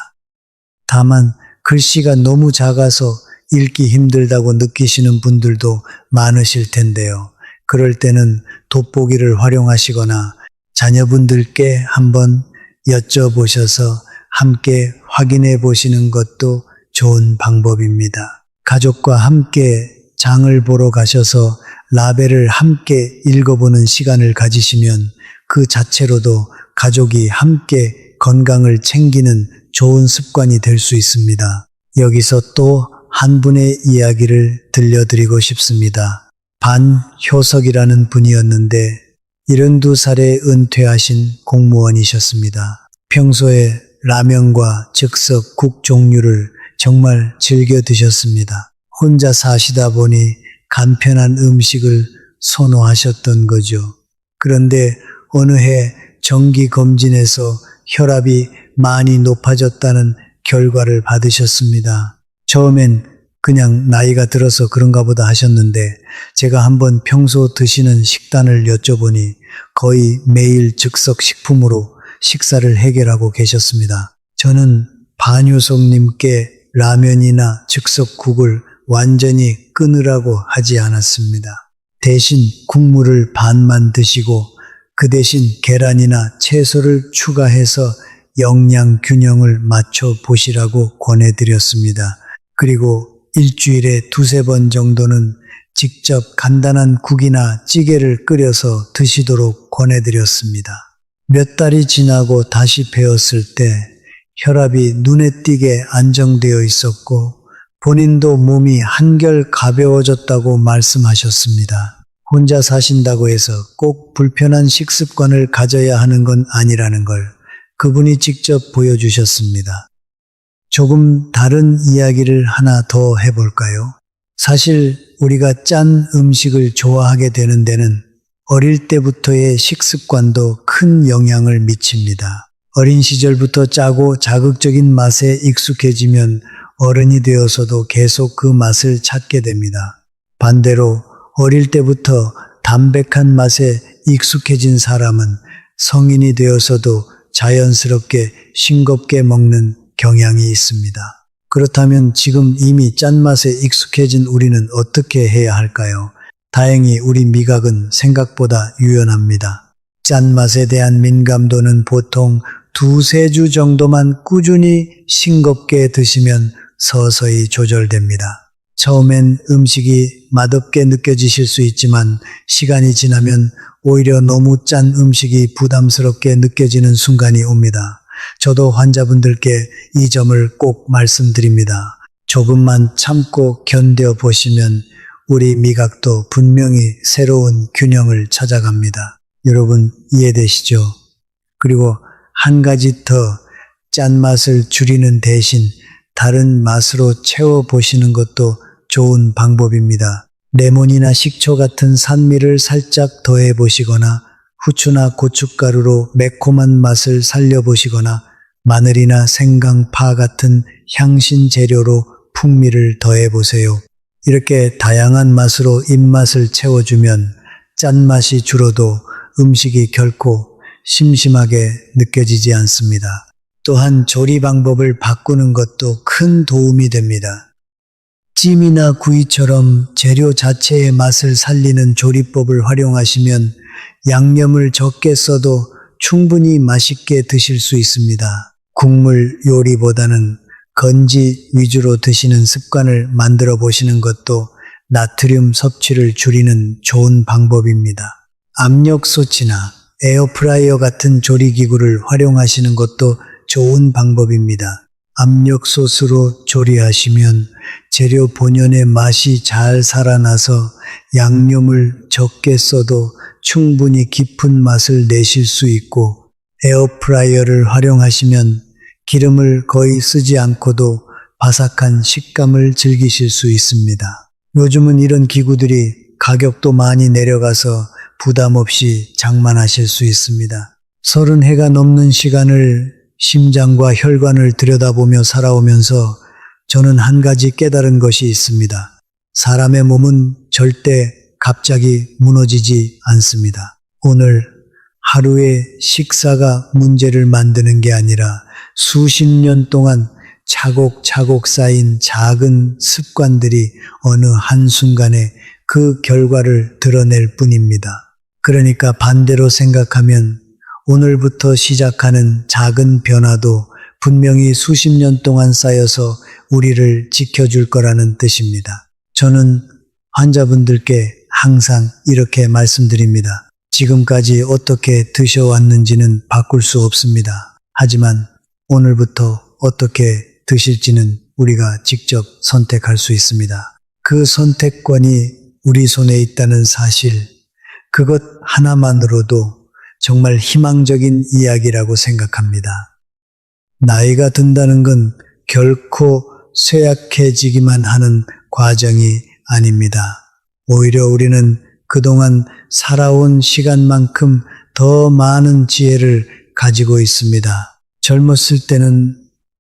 다만 글씨가 너무 작아서 읽기 힘들다고 느끼시는 분들도 많으실 텐데요. 그럴 때는 돋보기를 활용하시거나 자녀분들께 한번 여쭤보셔서 함께 확인해 보시는 것도 좋은 방법입니다. 가족과 함께 장을 보러 가셔서 라벨을 함께 읽어보는 시간을 가지시면 그 자체로도 가족이 함께 건강을 챙기는 좋은 습관이 될 수 있습니다. 여기서 또 한 분의 이야기를 들려드리고 싶습니다. 반효석이라는 분이었는데 72살에 은퇴하신 공무원이셨습니다. 평소에 라면과 즉석 국 종류를 정말 즐겨 드셨습니다. 혼자 사시다 보니 간편한 음식을 선호하셨던 거죠. 그런데 어느 해 정기검진에서 혈압이 많이 높아졌다는 결과를 받으셨습니다. 처음엔 그냥 나이가 들어서 그런가 보다 하셨는데 제가 한번 평소 드시는 식단을 여쭤보니 거의 매일 즉석 식품으로 식사를 해결하고 계셨습니다. 저는 반효석님께 라면이나 즉석국을 완전히 끊으라고 하지 않았습니다. 대신 국물을 반만 드시고 그 대신 계란이나 채소를 추가해서 영양 균형을 맞춰 보시라고 권해드렸습니다. 그리고 일주일에 2~3번 정도는 직접 간단한 국이나 찌개를 끓여서 드시도록 권해드렸습니다. 몇 달이 지나고 다시 뵈었을 때 혈압이 눈에 띄게 안정되어 있었고 본인도 몸이 한결 가벼워졌다고 말씀하셨습니다. 혼자 사신다고 해서 꼭 불편한 식습관을 가져야 하는 건 아니라는 걸 그분이 직접 보여주셨습니다. 조금 다른 이야기를 하나 더 해볼까요? 사실 우리가 짠 음식을 좋아하게 되는 데는 어릴 때부터의 식습관도 큰 영향을 미칩니다. 어린 시절부터 짜고 자극적인 맛에 익숙해지면 어른이 되어서도 계속 그 맛을 찾게 됩니다. 반대로 어릴 때부터 담백한 맛에 익숙해진 사람은 성인이 되어서도 자연스럽게 싱겁게 먹는 경향이 있습니다. 그렇다면 지금 이미 짠맛에 익숙해진 우리는 어떻게 해야 할까요? 다행히 우리 미각은 생각보다 유연합니다. 짠맛에 대한 민감도는 보통 2~3주 정도만 꾸준히 싱겁게 드시면 서서히 조절됩니다. 처음엔 음식이 맛없게 느껴지실 수 있지만 시간이 지나면 오히려 너무 짠 음식이 부담스럽게 느껴지는 순간이 옵니다. 저도 환자분들께 이 점을 꼭 말씀드립니다. 조금만 참고 견뎌보시면 우리 미각도 분명히 새로운 균형을 찾아갑니다. 여러분 이해되시죠? 그리고 한 가지 더 짠맛을 줄이는 대신 다른 맛으로 채워보시는 것도 좋은 방법입니다. 레몬이나 식초 같은 산미를 살짝 더해보시거나 후추나 고춧가루로 매콤한 맛을 살려보시거나 마늘이나 생강, 파 같은 향신 재료로 풍미를 더해보세요. 이렇게 다양한 맛으로 입맛을 채워주면 짠맛이 줄어도 음식이 결코 심심하게 느껴지지 않습니다. 또한 조리 방법을 바꾸는 것도 큰 도움이 됩니다. 찜이나 구이처럼 재료 자체의 맛을 살리는 조리법을 활용하시면 양념을 적게 써도 충분히 맛있게 드실 수 있습니다. 국물 요리보다는 건지 위주로 드시는 습관을 만들어 보시는 것도 나트륨 섭취를 줄이는 좋은 방법입니다. 압력솥이나 에어프라이어 같은 조리기구를 활용하시는 것도 좋은 방법입니다. 압력솥으로 조리하시면 재료 본연의 맛이 잘 살아나서 양념을 적게 써도 충분히 깊은 맛을 내실 수 있고 에어프라이어를 활용하시면 기름을 거의 쓰지 않고도 바삭한 식감을 즐기실 수 있습니다. 요즘은 이런 기구들이 가격도 많이 내려가서 부담 없이 장만하실 수 있습니다. 30해가 넘는 시간을 심장과 혈관을 들여다보며 살아오면서 저는 한 가지 깨달은 것이 있습니다. 사람의 몸은 절대 갑자기 무너지지 않습니다. 오늘 하루의 식사가 문제를 만드는 게 아니라 수십 년 동안 차곡차곡 쌓인 작은 습관들이 어느 한순간에 그 결과를 드러낼 뿐입니다. 그러니까 반대로 생각하면 오늘부터 시작하는 작은 변화도 분명히 수십 년 동안 쌓여서 우리를 지켜줄 거라는 뜻입니다. 저는 환자분들께 항상 이렇게 말씀드립니다. 지금까지 어떻게 드셔왔는지는 바꿀 수 없습니다. 하지만 오늘부터 어떻게 드실지는 우리가 직접 선택할 수 있습니다. 그 선택권이 우리 손에 있다는 사실, 그것 하나만으로도 정말 희망적인 이야기라고 생각합니다. 나이가 든다는 건 결코 쇠약해지기만 하는 과정이 아닙니다. 오히려 우리는 그동안 살아온 시간만큼 더 많은 지혜를 가지고 있습니다. 젊었을 때는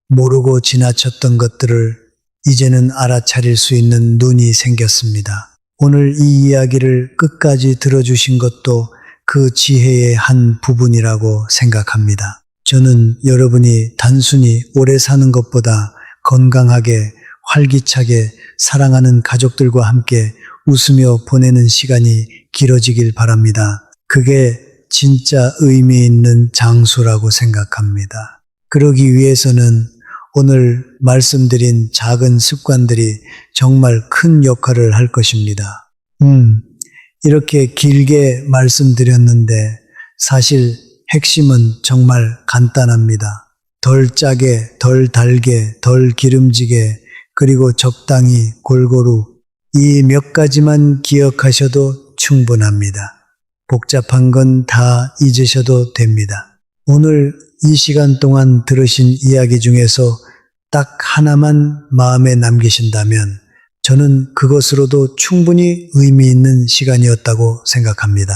모르고 지나쳤던 것들을 이제는 알아차릴 수 있는 눈이 생겼습니다. 오늘 이 이야기를 끝까지 들어주신 것도 그 지혜의 한 부분이라고 생각합니다. 저는 여러분이 단순히 오래 사는 것보다 건강하게 활기차게 사랑하는 가족들과 함께 웃으며 보내는 시간이 길어지길 바랍니다. 그게 진짜 의미 있는 장수라고 생각합니다. 그러기 위해서는 오늘 말씀드린 작은 습관들이 정말 큰 역할을 할 것입니다. 이렇게 길게 말씀드렸는데 사실 핵심은 정말 간단합니다. 덜 짜게, 덜 달게, 덜 기름지게, 그리고 적당히 골고루 이 몇 가지만 기억하셔도 충분합니다. 복잡한 건 다 잊으셔도 됩니다. 오늘 이 시간 동안 들으신 이야기 중에서 딱 하나만 마음에 남기신다면 저는 그것으로도 충분히 의미 있는 시간이었다고 생각합니다.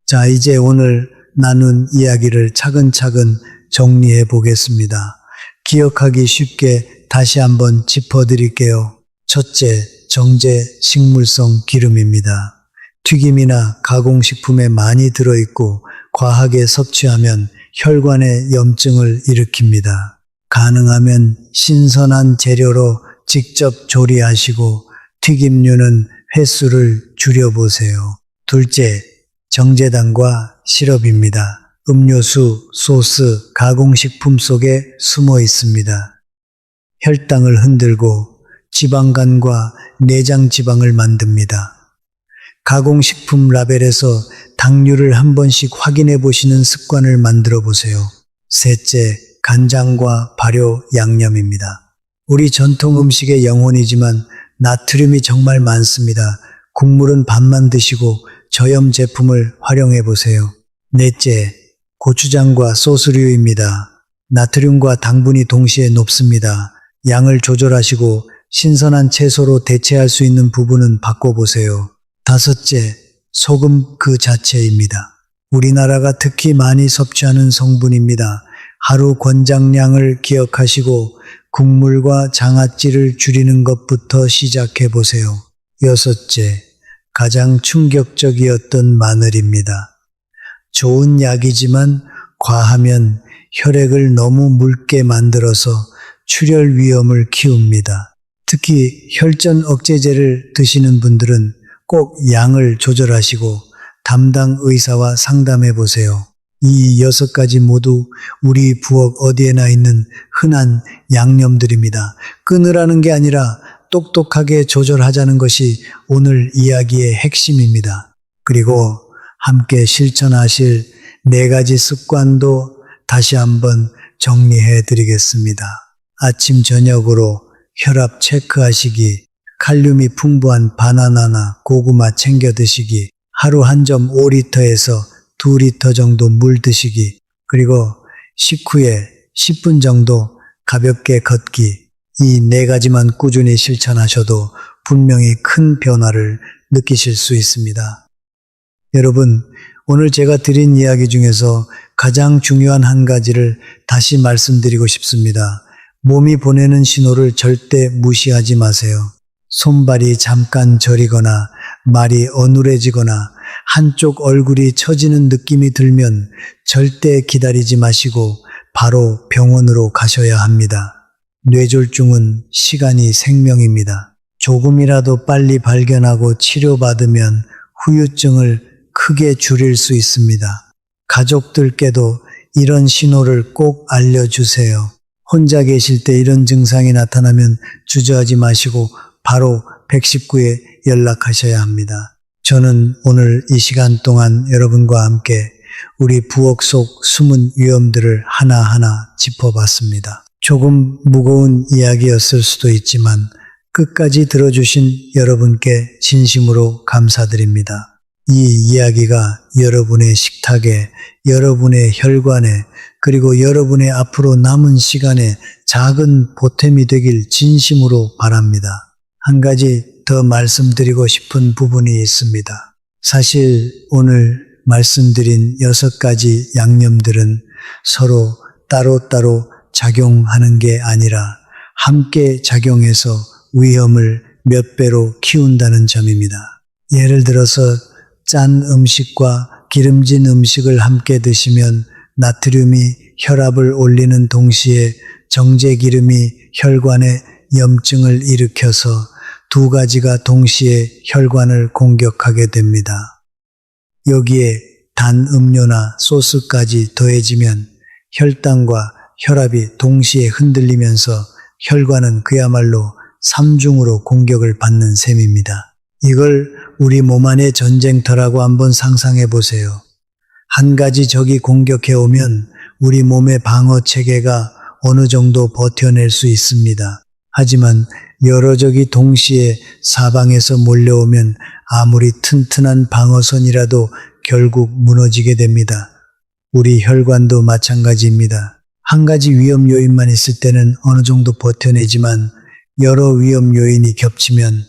자, 이제 오늘 나눈 이야기를 차근차근 정리해 보겠습니다. 기억하기 쉽게 다시 한번 짚어드릴게요. 첫째, 정제 식물성 기름입니다. 튀김이나 가공식품에 많이 들어있고 과하게 섭취하면 혈관에 염증을 일으킵니다. 가능하면 신선한 재료로 직접 조리하시고 튀김류는 횟수를 줄여보세요. 둘째, 정제당과 시럽입니다. 음료수, 소스, 가공식품 속에 숨어 있습니다. 혈당을 흔들고 지방간과 내장 지방을 만듭니다. 가공식품 라벨에서 당류를 한 번씩 확인해 보시는 습관을 만들어 보세요. 셋째, 간장과 발효 양념입니다. 우리 전통 음식의 영혼이지만 나트륨이 정말 많습니다. 국물은 반만 드시고 저염 제품을 활용해 보세요. 넷째, 고추장과 소스류입니다. 나트륨과 당분이 동시에 높습니다. 양을 조절하시고 신선한 채소로 대체할 수 있는 부분은 바꿔보세요. 다섯째, 소금 그 자체입니다. 우리나라가 특히 많이 섭취하는 성분입니다. 하루 권장량을 기억하시고 국물과 장아찌를 줄이는 것부터 시작해 보세요. 여섯째, 가장 충격적이었던 마늘입니다. 좋은 약이지만 과하면 혈액을 너무 묽게 만들어서 출혈 위험을 키웁니다. 특히 혈전 억제제를 드시는 분들은 꼭 양을 조절하시고 담당 의사와 상담해 보세요. 이 6가지 모두 우리 부엌 어디에나 있는 흔한 양념들입니다. 끊으라는 게 아니라 똑똑하게 조절하자는 것이 오늘 이야기의 핵심입니다. 그리고 함께 실천하실 4가지 습관도 다시 한번 정리해 드리겠습니다. 아침 저녁으로 혈압 체크하시기, 칼륨이 풍부한 바나나나 고구마 챙겨 드시기, 하루 한 점 5리터에서 2리터 정도 물 드시기, 그리고 식후에 10분 정도 가볍게 걷기, 이 4가지만 꾸준히 실천하셔도 분명히 큰 변화를 느끼실 수 있습니다. 여러분, 오늘 제가 드린 이야기 중에서 가장 중요한 한 가지를 다시 말씀드리고 싶습니다. 몸이 보내는 신호를 절대 무시하지 마세요. 손발이 잠깐 저리거나 말이 어눌해지거나 한쪽 얼굴이 처지는 느낌이 들면 절대 기다리지 마시고 바로 병원으로 가셔야 합니다. 뇌졸중은 시간이 생명입니다. 조금이라도 빨리 발견하고 치료받으면 후유증을 크게 줄일 수 있습니다. 가족들께도 이런 신호를 꼭 알려주세요. 혼자 계실 때 이런 증상이 나타나면 주저하지 마시고 바로 119에 연락하셔야 합니다. 저는 오늘 이 시간 동안 여러분과 함께 우리 부엌 속 숨은 위험들을 하나하나 짚어봤습니다. 조금 무거운 이야기였을 수도 있지만 끝까지 들어주신 여러분께 진심으로 감사드립니다. 이 이야기가 여러분의 식탁에, 여러분의 혈관에, 그리고 여러분의 앞으로 남은 시간에 작은 보탬이 되길 진심으로 바랍니다. 한 가지 더 말씀드리고 싶은 부분이 있습니다. 사실 오늘 말씀드린 6가지 양념들은 서로 따로따로 작용하는 게 아니라 함께 작용해서 위험을 몇 배로 키운다는 점입니다. 예를 들어서 짠 음식과 기름진 음식을 함께 드시면 나트륨이 혈압을 올리는 동시에 정제기름이 혈관에 염증을 일으켜서 2가지가 동시에 혈관을 공격하게 됩니다. 여기에 단 음료나 소스까지 더해지면 혈당과 혈압이 동시에 흔들리면서 혈관은 그야말로 삼중으로 공격을 받는 셈입니다. 이걸 우리 몸 안의 전쟁터라고 한번 상상해 보세요. 한 가지 적이 공격해 오면 우리 몸의 방어 체계가 어느 정도 버텨낼 수 있습니다. 하지만 여러 적이 동시에 사방에서 몰려오면 아무리 튼튼한 방어선이라도 결국 무너지게 됩니다. 우리 혈관도 마찬가지입니다. 한 가지 위험 요인만 있을 때는 어느 정도 버텨내지만 여러 위험 요인이 겹치면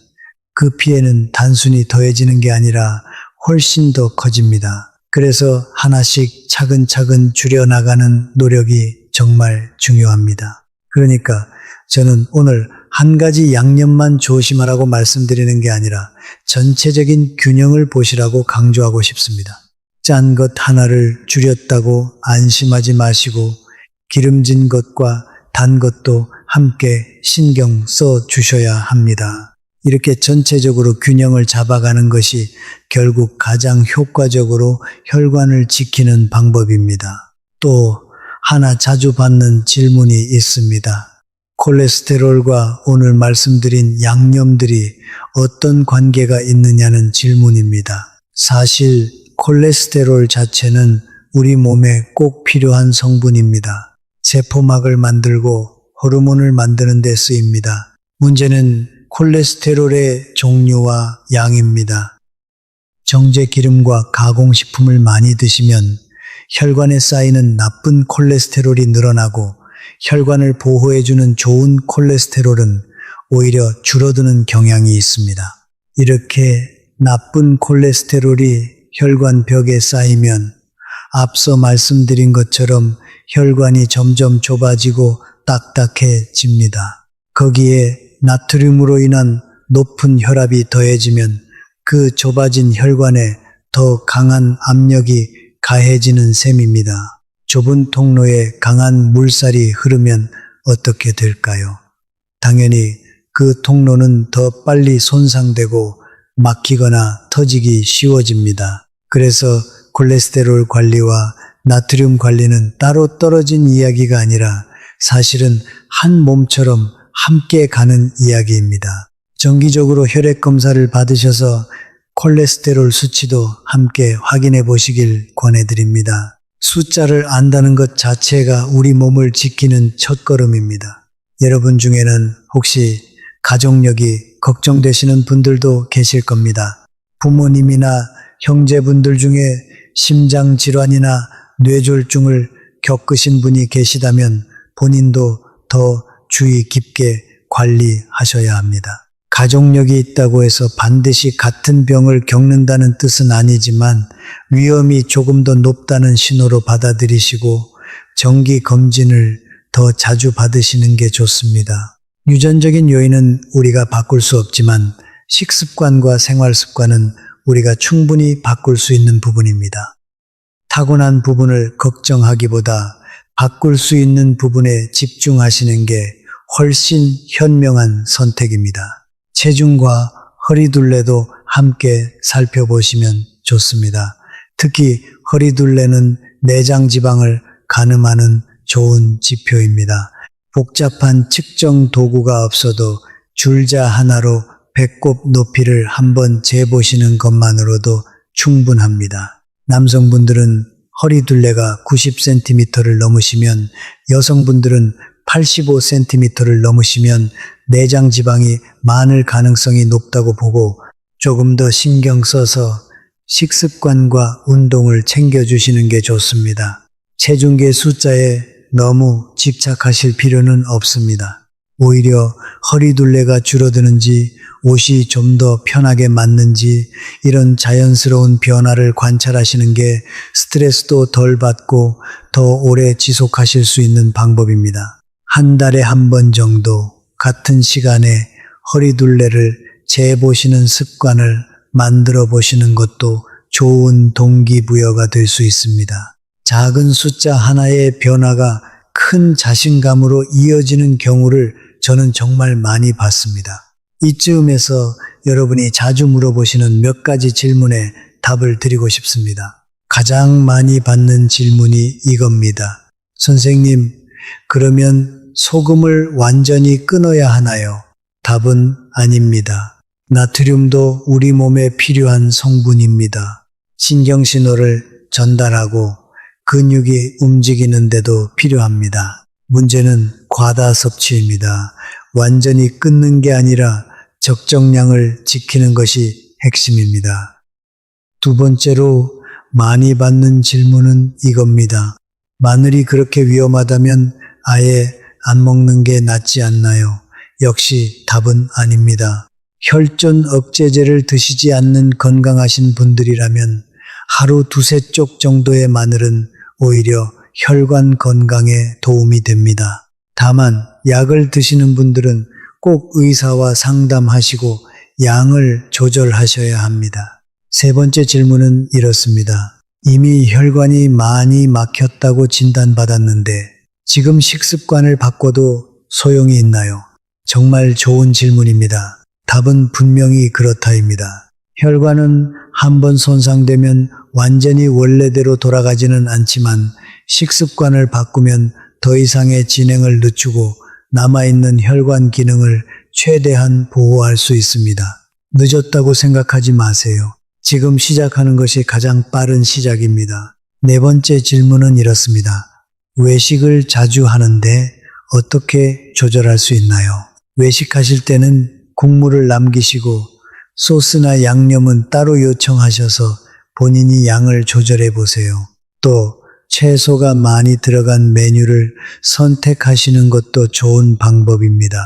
그 피해는 단순히 더해지는 게 아니라 훨씬 더 커집니다. 그래서 하나씩 차근차근 줄여나가는 노력이 정말 중요합니다. 그러니까 저는 오늘 한 가지 양념만 조심하라고 말씀드리는 게 아니라 전체적인 균형을 보시라고 강조하고 싶습니다. 짠 것 하나를 줄였다고 안심하지 마시고 기름진 것과 단 것도 함께 신경 써 주셔야 합니다. 이렇게 전체적으로 균형을 잡아가는 것이 결국 가장 효과적으로 혈관을 지키는 방법입니다. 또 하나 자주 받는 질문이 있습니다. 콜레스테롤과 오늘 말씀드린 양념들이 어떤 관계가 있느냐는 질문입니다. 사실 콜레스테롤 자체는 우리 몸에 꼭 필요한 성분입니다. 세포막을 만들고 호르몬을 만드는 데 쓰입니다. 문제는 콜레스테롤의 종류와 양입니다. 정제 기름과 가공식품을 많이 드시면 혈관에 쌓이는 나쁜 콜레스테롤이 늘어나고 혈관을 보호해주는 좋은 콜레스테롤은 오히려 줄어드는 경향이 있습니다. 이렇게 나쁜 콜레스테롤이 혈관 벽에 쌓이면 앞서 말씀드린 것처럼 혈관이 점점 좁아지고 딱딱해집니다. 거기에 나트륨으로 인한 높은 혈압이 더해지면 그 좁아진 혈관에 더 강한 압력이 가해지는 셈입니다. 좁은 통로에 강한 물살이 흐르면 어떻게 될까요? 당연히 그 통로는 더 빨리 손상되고 막히거나 터지기 쉬워집니다. 그래서 콜레스테롤 관리와 나트륨 관리는 따로 떨어진 이야기가 아니라 사실은 한 몸처럼 함께 가는 이야기입니다. 정기적으로 혈액 검사를 받으셔서 콜레스테롤 수치도 함께 확인해 보시길 권해드립니다. 숫자를 안다는 것 자체가 우리 몸을 지키는 첫걸음입니다. 여러분 중에는 혹시 가족력이 걱정되시는 분들도 계실 겁니다. 부모님이나 형제분들 중에 심장질환이나 뇌졸중을 겪으신 분이 계시다면 본인도 더 주의 깊게 관리하셔야 합니다. 가족력이 있다고 해서 반드시 같은 병을 겪는다는 뜻은 아니지만 위험이 조금 더 높다는 신호로 받아들이시고 정기 검진을 더 자주 받으시는 게 좋습니다. 유전적인 요인은 우리가 바꿀 수 없지만 식습관과 생활습관은 우리가 충분히 바꿀 수 있는 부분입니다. 타고난 부분을 걱정하기보다 바꿀 수 있는 부분에 집중하시는 게 훨씬 현명한 선택입니다. 체중과 허리둘레도 함께 살펴보시면 좋습니다. 특히 허리둘레는 내장 지방을 가늠하는 좋은 지표입니다. 복잡한 측정 도구가 없어도 줄자 하나로 배꼽 높이를 한번 재보시는 것만으로도 충분합니다. 남성분들은 허리둘레가 90cm를 넘으시면 여성분들은 85cm를 넘으시면 내장 지방이 많을 가능성이 높다고 보고 조금 더 신경 써서 식습관과 운동을 챙겨주시는 게 좋습니다. 체중계 숫자에 너무 집착하실 필요는 없습니다. 오히려 허리둘레가 줄어드는지 옷이 좀 더 편하게 맞는지 이런 자연스러운 변화를 관찰하시는 게 스트레스도 덜 받고 더 오래 지속하실 수 있는 방법입니다. 한 달에 한 번 정도 같은 시간에 허리둘레를 재보시는 습관을 만들어 보시는 것도 좋은 동기부여가 될 수 있습니다. 작은 숫자 하나의 변화가 큰 자신감으로 이어지는 경우를 저는 정말 많이 봤습니다. 이쯤에서 여러분이 자주 물어보시는 몇 가지 질문에 답을 드리고 싶습니다. 가장 많이 받는 질문이 이겁니다. 선생님, 그러면 소금을 완전히 끊어야 하나요? 답은 아닙니다. 나트륨도 우리 몸에 필요한 성분입니다. 신경신호를 전달하고 근육이 움직이는데도 필요합니다. 문제는 과다 섭취입니다. 완전히 끊는 게 아니라 적정량을 지키는 것이 핵심입니다. 두 번째로 많이 받는 질문은 이겁니다. 마늘이 그렇게 위험하다면 아예 안 먹는 게 낫지 않나요? 역시 답은 아닙니다. 혈전 억제제를 드시지 않는 건강하신 분들이라면 하루 두세 쪽 정도의 마늘은 오히려 혈관 건강에 도움이 됩니다. 다만 약을 드시는 분들은 꼭 의사와 상담하시고 양을 조절하셔야 합니다. 세 번째 질문은 이렇습니다. 이미 혈관이 많이 막혔다고 진단받았는데 지금 식습관을 바꿔도 소용이 있나요? 정말 좋은 질문입니다. 답은 분명히 그렇다입니다. 혈관은 한번 손상되면 완전히 원래대로 돌아가지는 않지만 식습관을 바꾸면 더 이상의 진행을 늦추고 남아있는 혈관 기능을 최대한 보호할 수 있습니다. 늦었다고 생각하지 마세요. 지금 시작하는 것이 가장 빠른 시작입니다. 네 번째 질문은 이렇습니다. 외식을 자주 하는데 어떻게 조절할 수 있나요? 외식하실 때는 국물을 남기시고 소스나 양념은 따로 요청하셔서 본인이 양을 조절해 보세요. 또 채소가 많이 들어간 메뉴를 선택하시는 것도 좋은 방법입니다.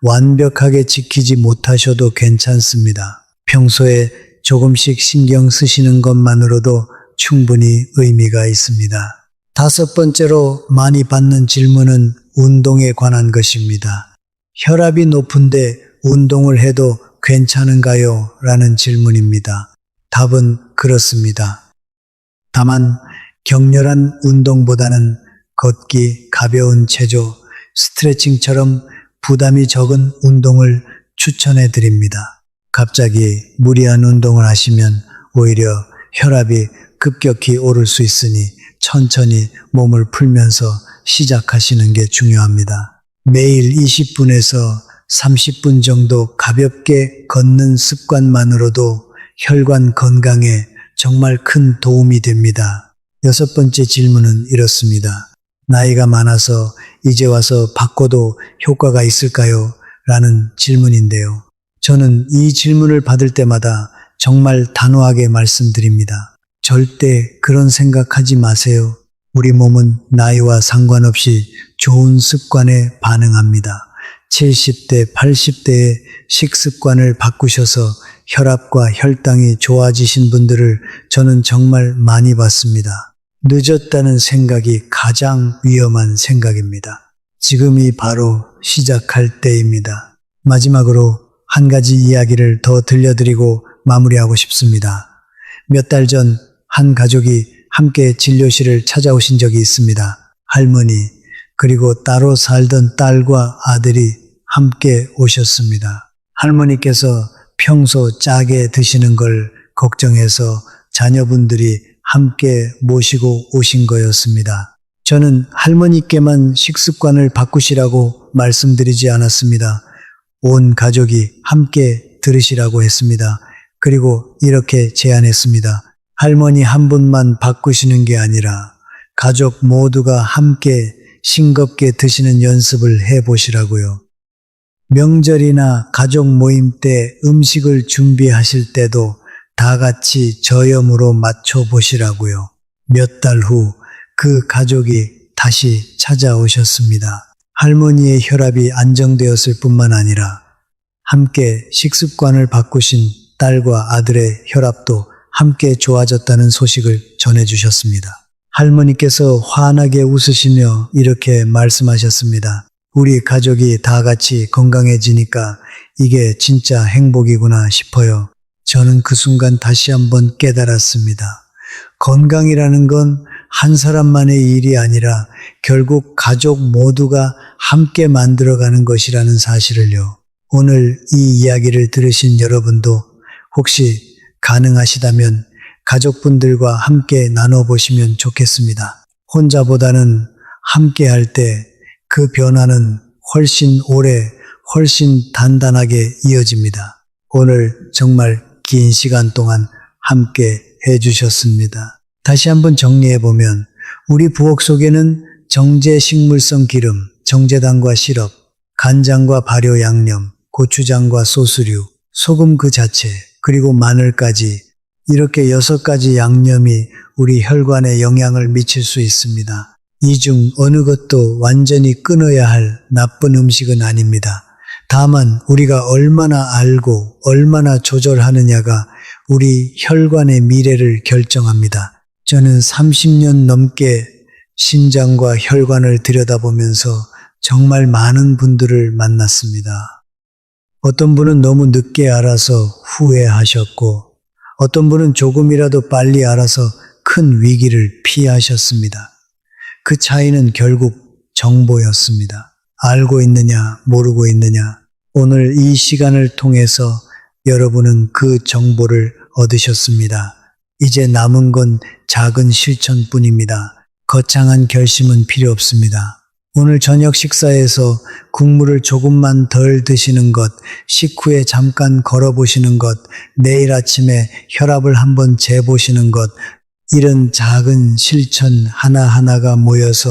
완벽하게 지키지 못하셔도 괜찮습니다. 평소에 조금씩 신경 쓰시는 것만으로도 충분히 의미가 있습니다. 다섯 번째로 많이 받는 질문은 운동에 관한 것입니다. 혈압이 높은데 운동을 해도 괜찮은가요? 라는 질문입니다. 답은 그렇습니다. 다만 격렬한 운동보다는 걷기, 가벼운 체조, 스트레칭처럼 부담이 적은 운동을 추천해 드립니다. 갑자기 무리한 운동을 하시면 오히려 혈압이 급격히 오를 수 있으니 천천히 몸을 풀면서 시작하시는 게 중요합니다. 매일 20분에서 30분 정도 가볍게 걷는 습관만으로도 혈관 건강에 정말 큰 도움이 됩니다. 여섯 번째 질문은 이렇습니다. 나이가 많아서 이제 와서 바꿔도 효과가 있을까요? 라는 질문인데요. 저는 이 질문을 받을 때마다 정말 단호하게 말씀드립니다. 절대 그런 생각하지 마세요. 우리 몸은 나이와 상관없이 좋은 습관에 반응합니다. 70대, 80대의 식습관을 바꾸셔서 혈압과 혈당이 좋아지신 분들을 저는 정말 많이 봤습니다. 늦었다는 생각이 가장 위험한 생각입니다. 지금이 바로 시작할 때입니다. 마지막으로 한 가지 이야기를 더 들려드리고 마무리하고 싶습니다. 몇 달 전 한 가족이 함께 진료실을 찾아오신 적이 있습니다. 할머니, 그리고 따로 살던 딸과 아들이 함께 오셨습니다. 할머니께서 평소 짜게 드시는 걸 걱정해서 자녀분들이 함께 모시고 오신 거였습니다. 저는 할머니께만 식습관을 바꾸시라고 말씀드리지 않았습니다. 온 가족이 함께 들으시라고 했습니다. 그리고 이렇게 제안했습니다. 할머니 한 분만 바꾸시는 게 아니라 가족 모두가 함께 싱겁게 드시는 연습을 해보시라고요. 명절이나 가족 모임 때 음식을 준비하실 때도 다 같이 저염으로 맞춰보시라고요. 몇 달 후 그 가족이 다시 찾아오셨습니다. 할머니의 혈압이 안정되었을 뿐만 아니라 함께 식습관을 바꾸신 딸과 아들의 혈압도 함께 좋아졌다는 소식을 전해주셨습니다. 할머니께서 환하게 웃으시며 이렇게 말씀하셨습니다. 우리 가족이 다 같이 건강해지니까 이게 진짜 행복이구나 싶어요. 저는 그 순간 다시 한번 깨달았습니다. 건강이라는 건 한 사람만의 일이 아니라 결국 가족 모두가 함께 만들어가는 것이라는 사실을요. 오늘 이 이야기를 들으신 여러분도 혹시 가능하시다면 가족분들과 함께 나눠보시면 좋겠습니다. 혼자보다는 함께 할 때 그 변화는 훨씬 오래, 훨씬 단단하게 이어집니다. 오늘 정말 긴 시간 동안 함께 해주셨습니다. 다시 한번 정리해보면 우리 부엌 속에는 정제 식물성 기름, 정제당과 시럽, 간장과 발효 양념, 고추장과 소스류, 소금 그 자체, 그리고 마늘까지 이렇게 6가지 양념이 우리 혈관에 영향을 미칠 수 있습니다. 이 중 어느 것도 완전히 끊어야 할 나쁜 음식은 아닙니다. 다만 우리가 얼마나 알고 얼마나 조절하느냐가 우리 혈관의 미래를 결정합니다. 저는 30년 넘게 신장과 혈관을 들여다보면서 정말 많은 분들을 만났습니다. 어떤 분은 너무 늦게 알아서 후회하셨고, 어떤 분은 조금이라도 빨리 알아서 큰 위기를 피하셨습니다. 그 차이는 결국 정보였습니다. 알고 있느냐, 모르고 있느냐. 오늘 이 시간을 통해서 여러분은 그 정보를 얻으셨습니다. 이제 남은 건 작은 실천뿐입니다. 거창한 결심은 필요 없습니다. 오늘 저녁 식사에서 국물을 조금만 덜 드시는 것, 식후에 잠깐 걸어보시는 것, 내일 아침에 혈압을 한번 재보시는 것, 이런 작은 실천 하나하나가 모여서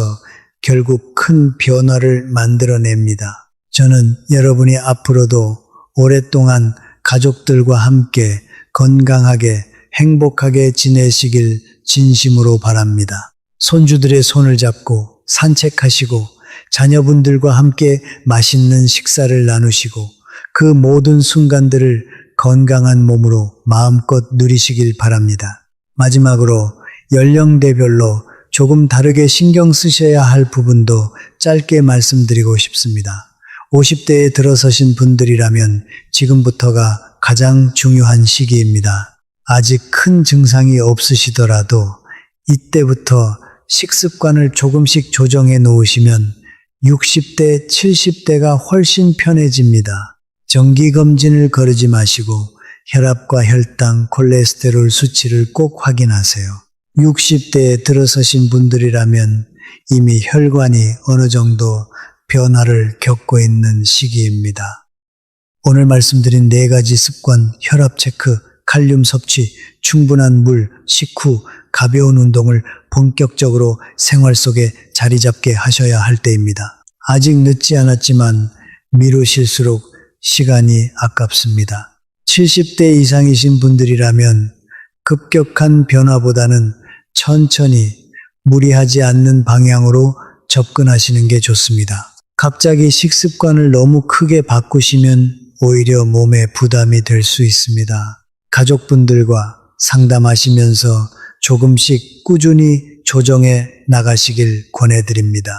결국 큰 변화를 만들어냅니다. 저는 여러분이 앞으로도 오랫동안 가족들과 함께 건강하게 행복하게 지내시길 진심으로 바랍니다. 손주들의 손을 잡고 산책하시고 자녀분들과 함께 맛있는 식사를 나누시고 그 모든 순간들을 건강한 몸으로 마음껏 누리시길 바랍니다. 마지막으로 연령대별로 조금 다르게 신경 쓰셔야 할 부분도 짧게 말씀드리고 싶습니다. 50대에 들어서신 분들이라면 지금부터가 가장 중요한 시기입니다. 아직 큰 증상이 없으시더라도 이때부터 식습관을 조금씩 조정해 놓으시면 60대, 70대가 훨씬 편해집니다. 정기검진을 거르지 마시고 혈압과 혈당, 콜레스테롤 수치를 꼭 확인하세요. 60대에 들어서신 분들이라면 이미 혈관이 어느 정도 변화를 겪고 있는 시기입니다. 오늘 말씀드린 4가지 습관, 혈압 체크, 칼륨 섭취, 충분한 물, 식후, 가벼운 운동을 본격적으로 생활 속에 자리 잡게 하셔야 할 때입니다. 아직 늦지 않았지만 미루실수록 시간이 아깝습니다. 70대 이상이신 분들이라면 급격한 변화보다는 천천히 무리하지 않는 방향으로 접근하시는 게 좋습니다. 갑자기 식습관을 너무 크게 바꾸시면 오히려 몸에 부담이 될 수 있습니다. 가족분들과 상담하시면서 조금씩 꾸준히 조정해 나가시길 권해드립니다.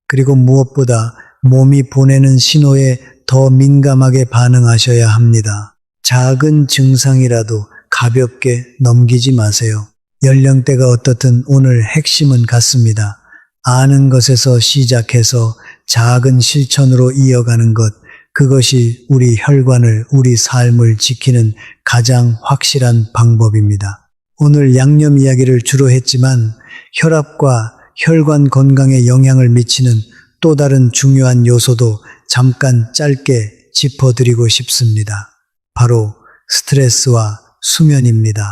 그리고 무엇보다 몸이 보내는 신호에 더 민감하게 반응하셔야 합니다. 작은 증상이라도 가볍게 넘기지 마세요. 연령대가 어떻든 오늘 핵심은 같습니다. 아는 것에서 시작해서 작은 실천으로 이어가는 것, 그것이 우리 혈관을, 우리 삶을 지키는 가장 확실한 방법입니다. 오늘 양념 이야기를 주로 했지만 혈압과 혈관 건강에 영향을 미치는 또 다른 중요한 요소도 잠깐 짧게 짚어드리고 싶습니다. 바로 스트레스와 수면입니다.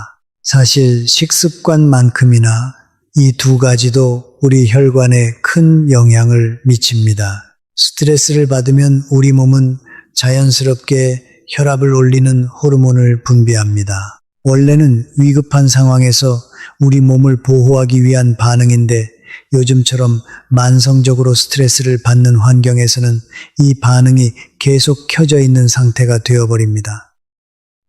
사실 식습관만큼이나 이 2가지도 우리 혈관에 큰 영향을 미칩니다. 스트레스를 받으면 우리 몸은 자연스럽게 혈압을 올리는 호르몬을 분비합니다. 원래는 위급한 상황에서 우리 몸을 보호하기 위한 반응인데 요즘처럼 만성적으로 스트레스를 받는 환경에서는 이 반응이 계속 켜져 있는 상태가 되어버립니다.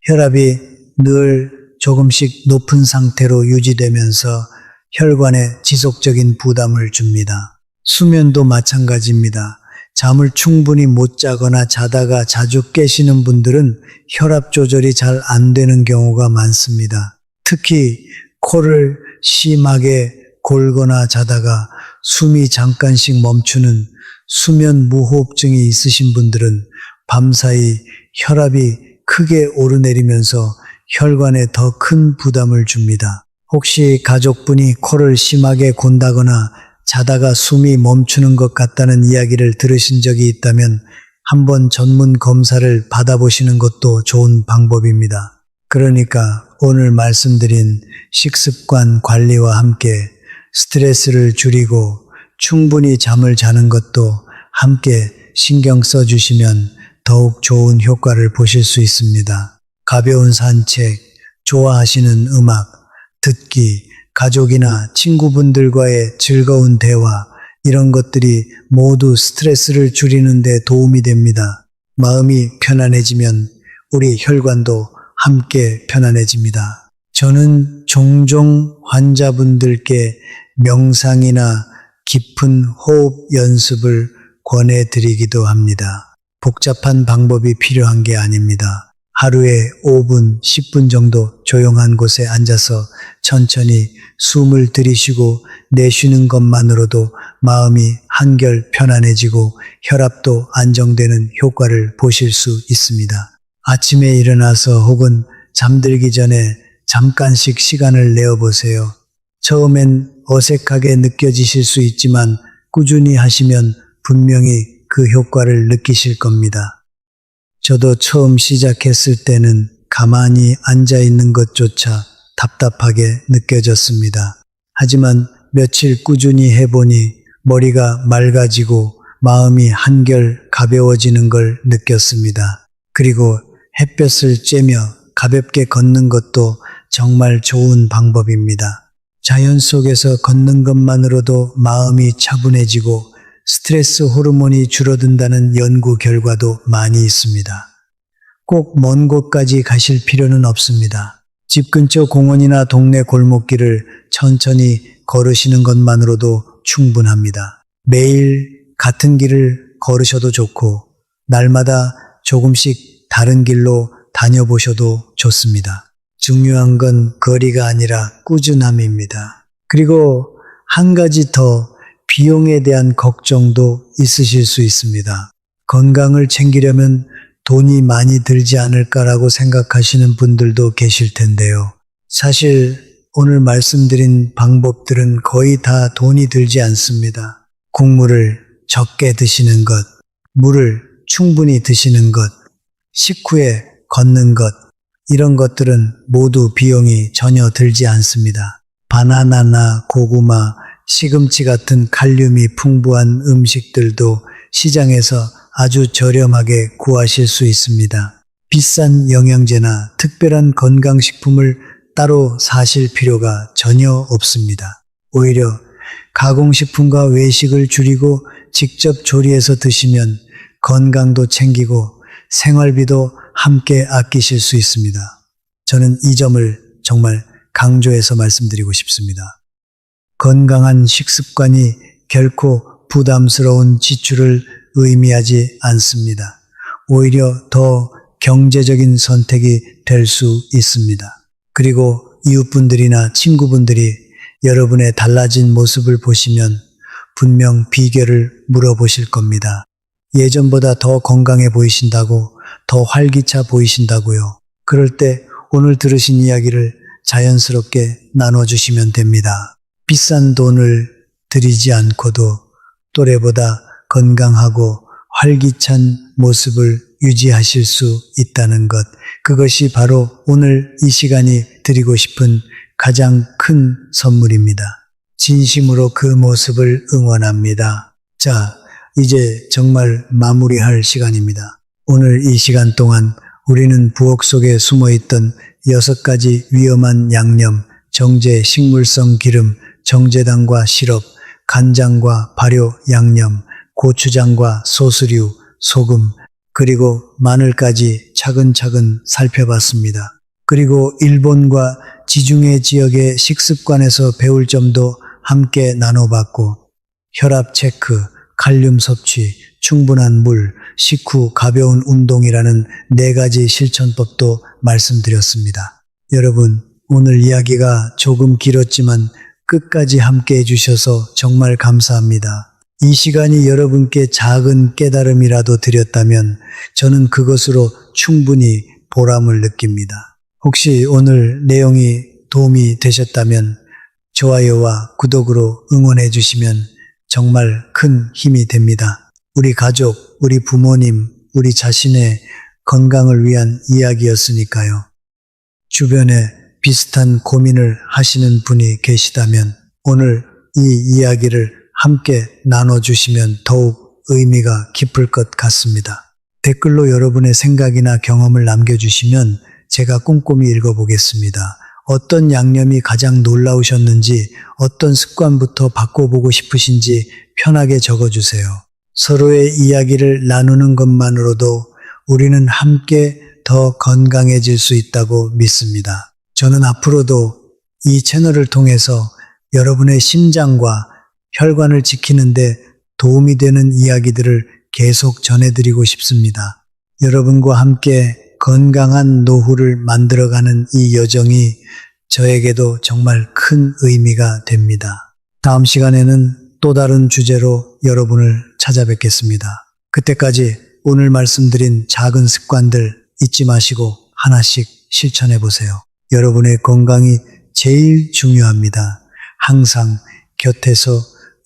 혈압이 늘 조금씩 높은 상태로 유지되면서 혈관에 지속적인 부담을 줍니다. 수면도 마찬가지입니다. 잠을 충분히 못 자거나 자다가 자주 깨시는 분들은 혈압 조절이 잘 안 되는 경우가 많습니다. 특히 코를 심하게 골거나 자다가 숨이 잠깐씩 멈추는 수면 무호흡증이 있으신 분들은 밤사이 혈압이 크게 오르내리면서 혈관에 더 큰 부담을 줍니다. 혹시 가족분이 코를 심하게 곤다거나 자다가 숨이 멈추는 것 같다는 이야기를 들으신 적이 있다면 한번 전문 검사를 받아보시는 것도 좋은 방법입니다. 그러니까 오늘 말씀드린 식습관 관리와 함께 스트레스를 줄이고 충분히 잠을 자는 것도 함께 신경 써주시면 더욱 좋은 효과를 보실 수 있습니다. 가벼운 산책, 좋아하시는 음악, 듣기, 가족이나 친구분들과의 즐거운 대화, 이런 것들이 모두 스트레스를 줄이는 데 도움이 됩니다. 마음이 편안해지면 우리 혈관도 함께 편안해집니다. 저는 종종 환자분들께 명상이나 깊은 호흡 연습을 권해드리기도 합니다. 복잡한 방법이 필요한 게 아닙니다. 하루에 5분, 10분 정도 조용한 곳에 앉아서 천천히 숨을 들이쉬고 내쉬는 것만으로도 마음이 한결 편안해지고 혈압도 안정되는 효과를 보실 수 있습니다. 아침에 일어나서 혹은 잠들기 전에 잠깐씩 시간을 내어보세요. 처음엔 어색하게 느껴지실 수 있지만 꾸준히 하시면 분명히 그 효과를 느끼실 겁니다. 저도 처음 시작했을 때는 가만히 앉아 있는 것조차 답답하게 느껴졌습니다. 하지만 며칠 꾸준히 해보니 머리가 맑아지고 마음이 한결 가벼워지는 걸 느꼈습니다. 그리고 햇볕을 쬐며 가볍게 걷는 것도 정말 좋은 방법입니다. 자연 속에서 걷는 것만으로도 마음이 차분해지고 스트레스 호르몬이 줄어든다는 연구 결과도 많이 있습니다. 꼭 먼 곳까지 가실 필요는 없습니다. 집 근처 공원이나 동네 골목길을 천천히 걸으시는 것만으로도 충분합니다. 매일 같은 길을 걸으셔도 좋고 날마다 조금씩 다른 길로 다녀보셔도 좋습니다. 중요한 건 거리가 아니라 꾸준함입니다. 그리고 한 가지 더, 비용에 대한 걱정도 있으실 수 있습니다. 건강을 챙기려면 돈이 많이 들지 않을까라고 생각하시는 분들도 계실 텐데요. 사실 오늘 말씀드린 방법들은 거의 다 돈이 들지 않습니다. 국물을 적게 드시는 것, 물을 충분히 드시는 것, 식후에 걷는 것, 이런 것들은 모두 비용이 전혀 들지 않습니다. 바나나나 고구마, 시금치 같은 칼륨이 풍부한 음식들도 시장에서 아주 저렴하게 구하실 수 있습니다. 비싼 영양제나 특별한 건강식품을 따로 사실 필요가 전혀 없습니다. 오히려 가공식품과 외식을 줄이고 직접 조리해서 드시면 건강도 챙기고 생활비도 함께 아끼실 수 있습니다. 저는 이 점을 정말 강조해서 말씀드리고 싶습니다. 건강한 식습관이 결코 부담스러운 지출을 의미하지 않습니다. 오히려 더 경제적인 선택이 될 수 있습니다. 그리고 이웃분들이나 친구분들이 여러분의 달라진 모습을 보시면 분명 비결을 물어보실 겁니다. 예전보다 더 건강해 보이신다고, 더 활기차 보이신다고요. 그럴 때 오늘 들으신 이야기를 자연스럽게 나눠주시면 됩니다. 비싼 돈을 들이지 않고도 또래보다 건강하고 활기찬 모습을 유지하실 수 있다는 것, 그것이 바로 오늘 이 시간이 드리고 싶은 가장 큰 선물입니다. 진심으로 그 모습을 응원합니다. 자, 이제 정말 마무리할 시간입니다. 오늘 이 시간 동안 우리는 부엌 속에 숨어있던 6가지 위험한 양념, 정제, 식물성 기름, 정제당과 시럽, 간장과 발효 양념, 고추장과 소스류, 소금, 그리고 마늘까지 차근차근 살펴봤습니다. 그리고 일본과 지중해 지역의 식습관에서 배울 점도 함께 나눠봤고, 혈압 체크, 칼륨 섭취, 충분한 물, 식후 가벼운 운동이라는 4가지 실천법도 말씀드렸습니다. 여러분, 오늘 이야기가 조금 길었지만 끝까지 함께 해주셔서 정말 감사합니다. 이 시간이 여러분께 작은 깨달음이라도 드렸다면 저는 그것으로 충분히 보람을 느낍니다. 혹시 오늘 내용이 도움이 되셨다면 좋아요와 구독으로 응원해 주시면 정말 큰 힘이 됩니다. 우리 가족, 우리 부모님, 우리 자신의 건강을 위한 이야기였으니까요. 주변에 비슷한 고민을 하시는 분이 계시다면 오늘 이 이야기를 함께 나눠주시면 더욱 의미가 깊을 것 같습니다. 댓글로 여러분의 생각이나 경험을 남겨주시면 제가 꼼꼼히 읽어보겠습니다. 어떤 양념이 가장 놀라우셨는지, 어떤 습관부터 바꿔보고 싶으신지 편하게 적어주세요. 서로의 이야기를 나누는 것만으로도 우리는 함께 더 건강해질 수 있다고 믿습니다. 저는 앞으로도 이 채널을 통해서 여러분의 심장과 혈관을 지키는데 도움이 되는 이야기들을 계속 전해드리고 싶습니다. 여러분과 함께 건강한 노후를 만들어가는 이 여정이 저에게도 정말 큰 의미가 됩니다. 다음 시간에는 또 다른 주제로 여러분을 찾아뵙겠습니다. 그때까지 오늘 말씀드린 작은 습관들 잊지 마시고 하나씩 실천해 보세요. 여러분의 건강이 제일 중요합니다. 항상 곁에서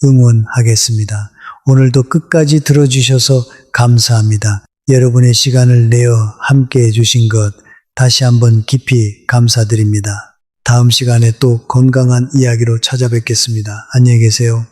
응원하겠습니다. 오늘도 끝까지 들어주셔서 감사합니다. 여러분의 시간을 내어 함께 해주신 것 다시 한번 깊이 감사드립니다. 다음 시간에 또 건강한 이야기로 찾아뵙겠습니다. 안녕히 계세요.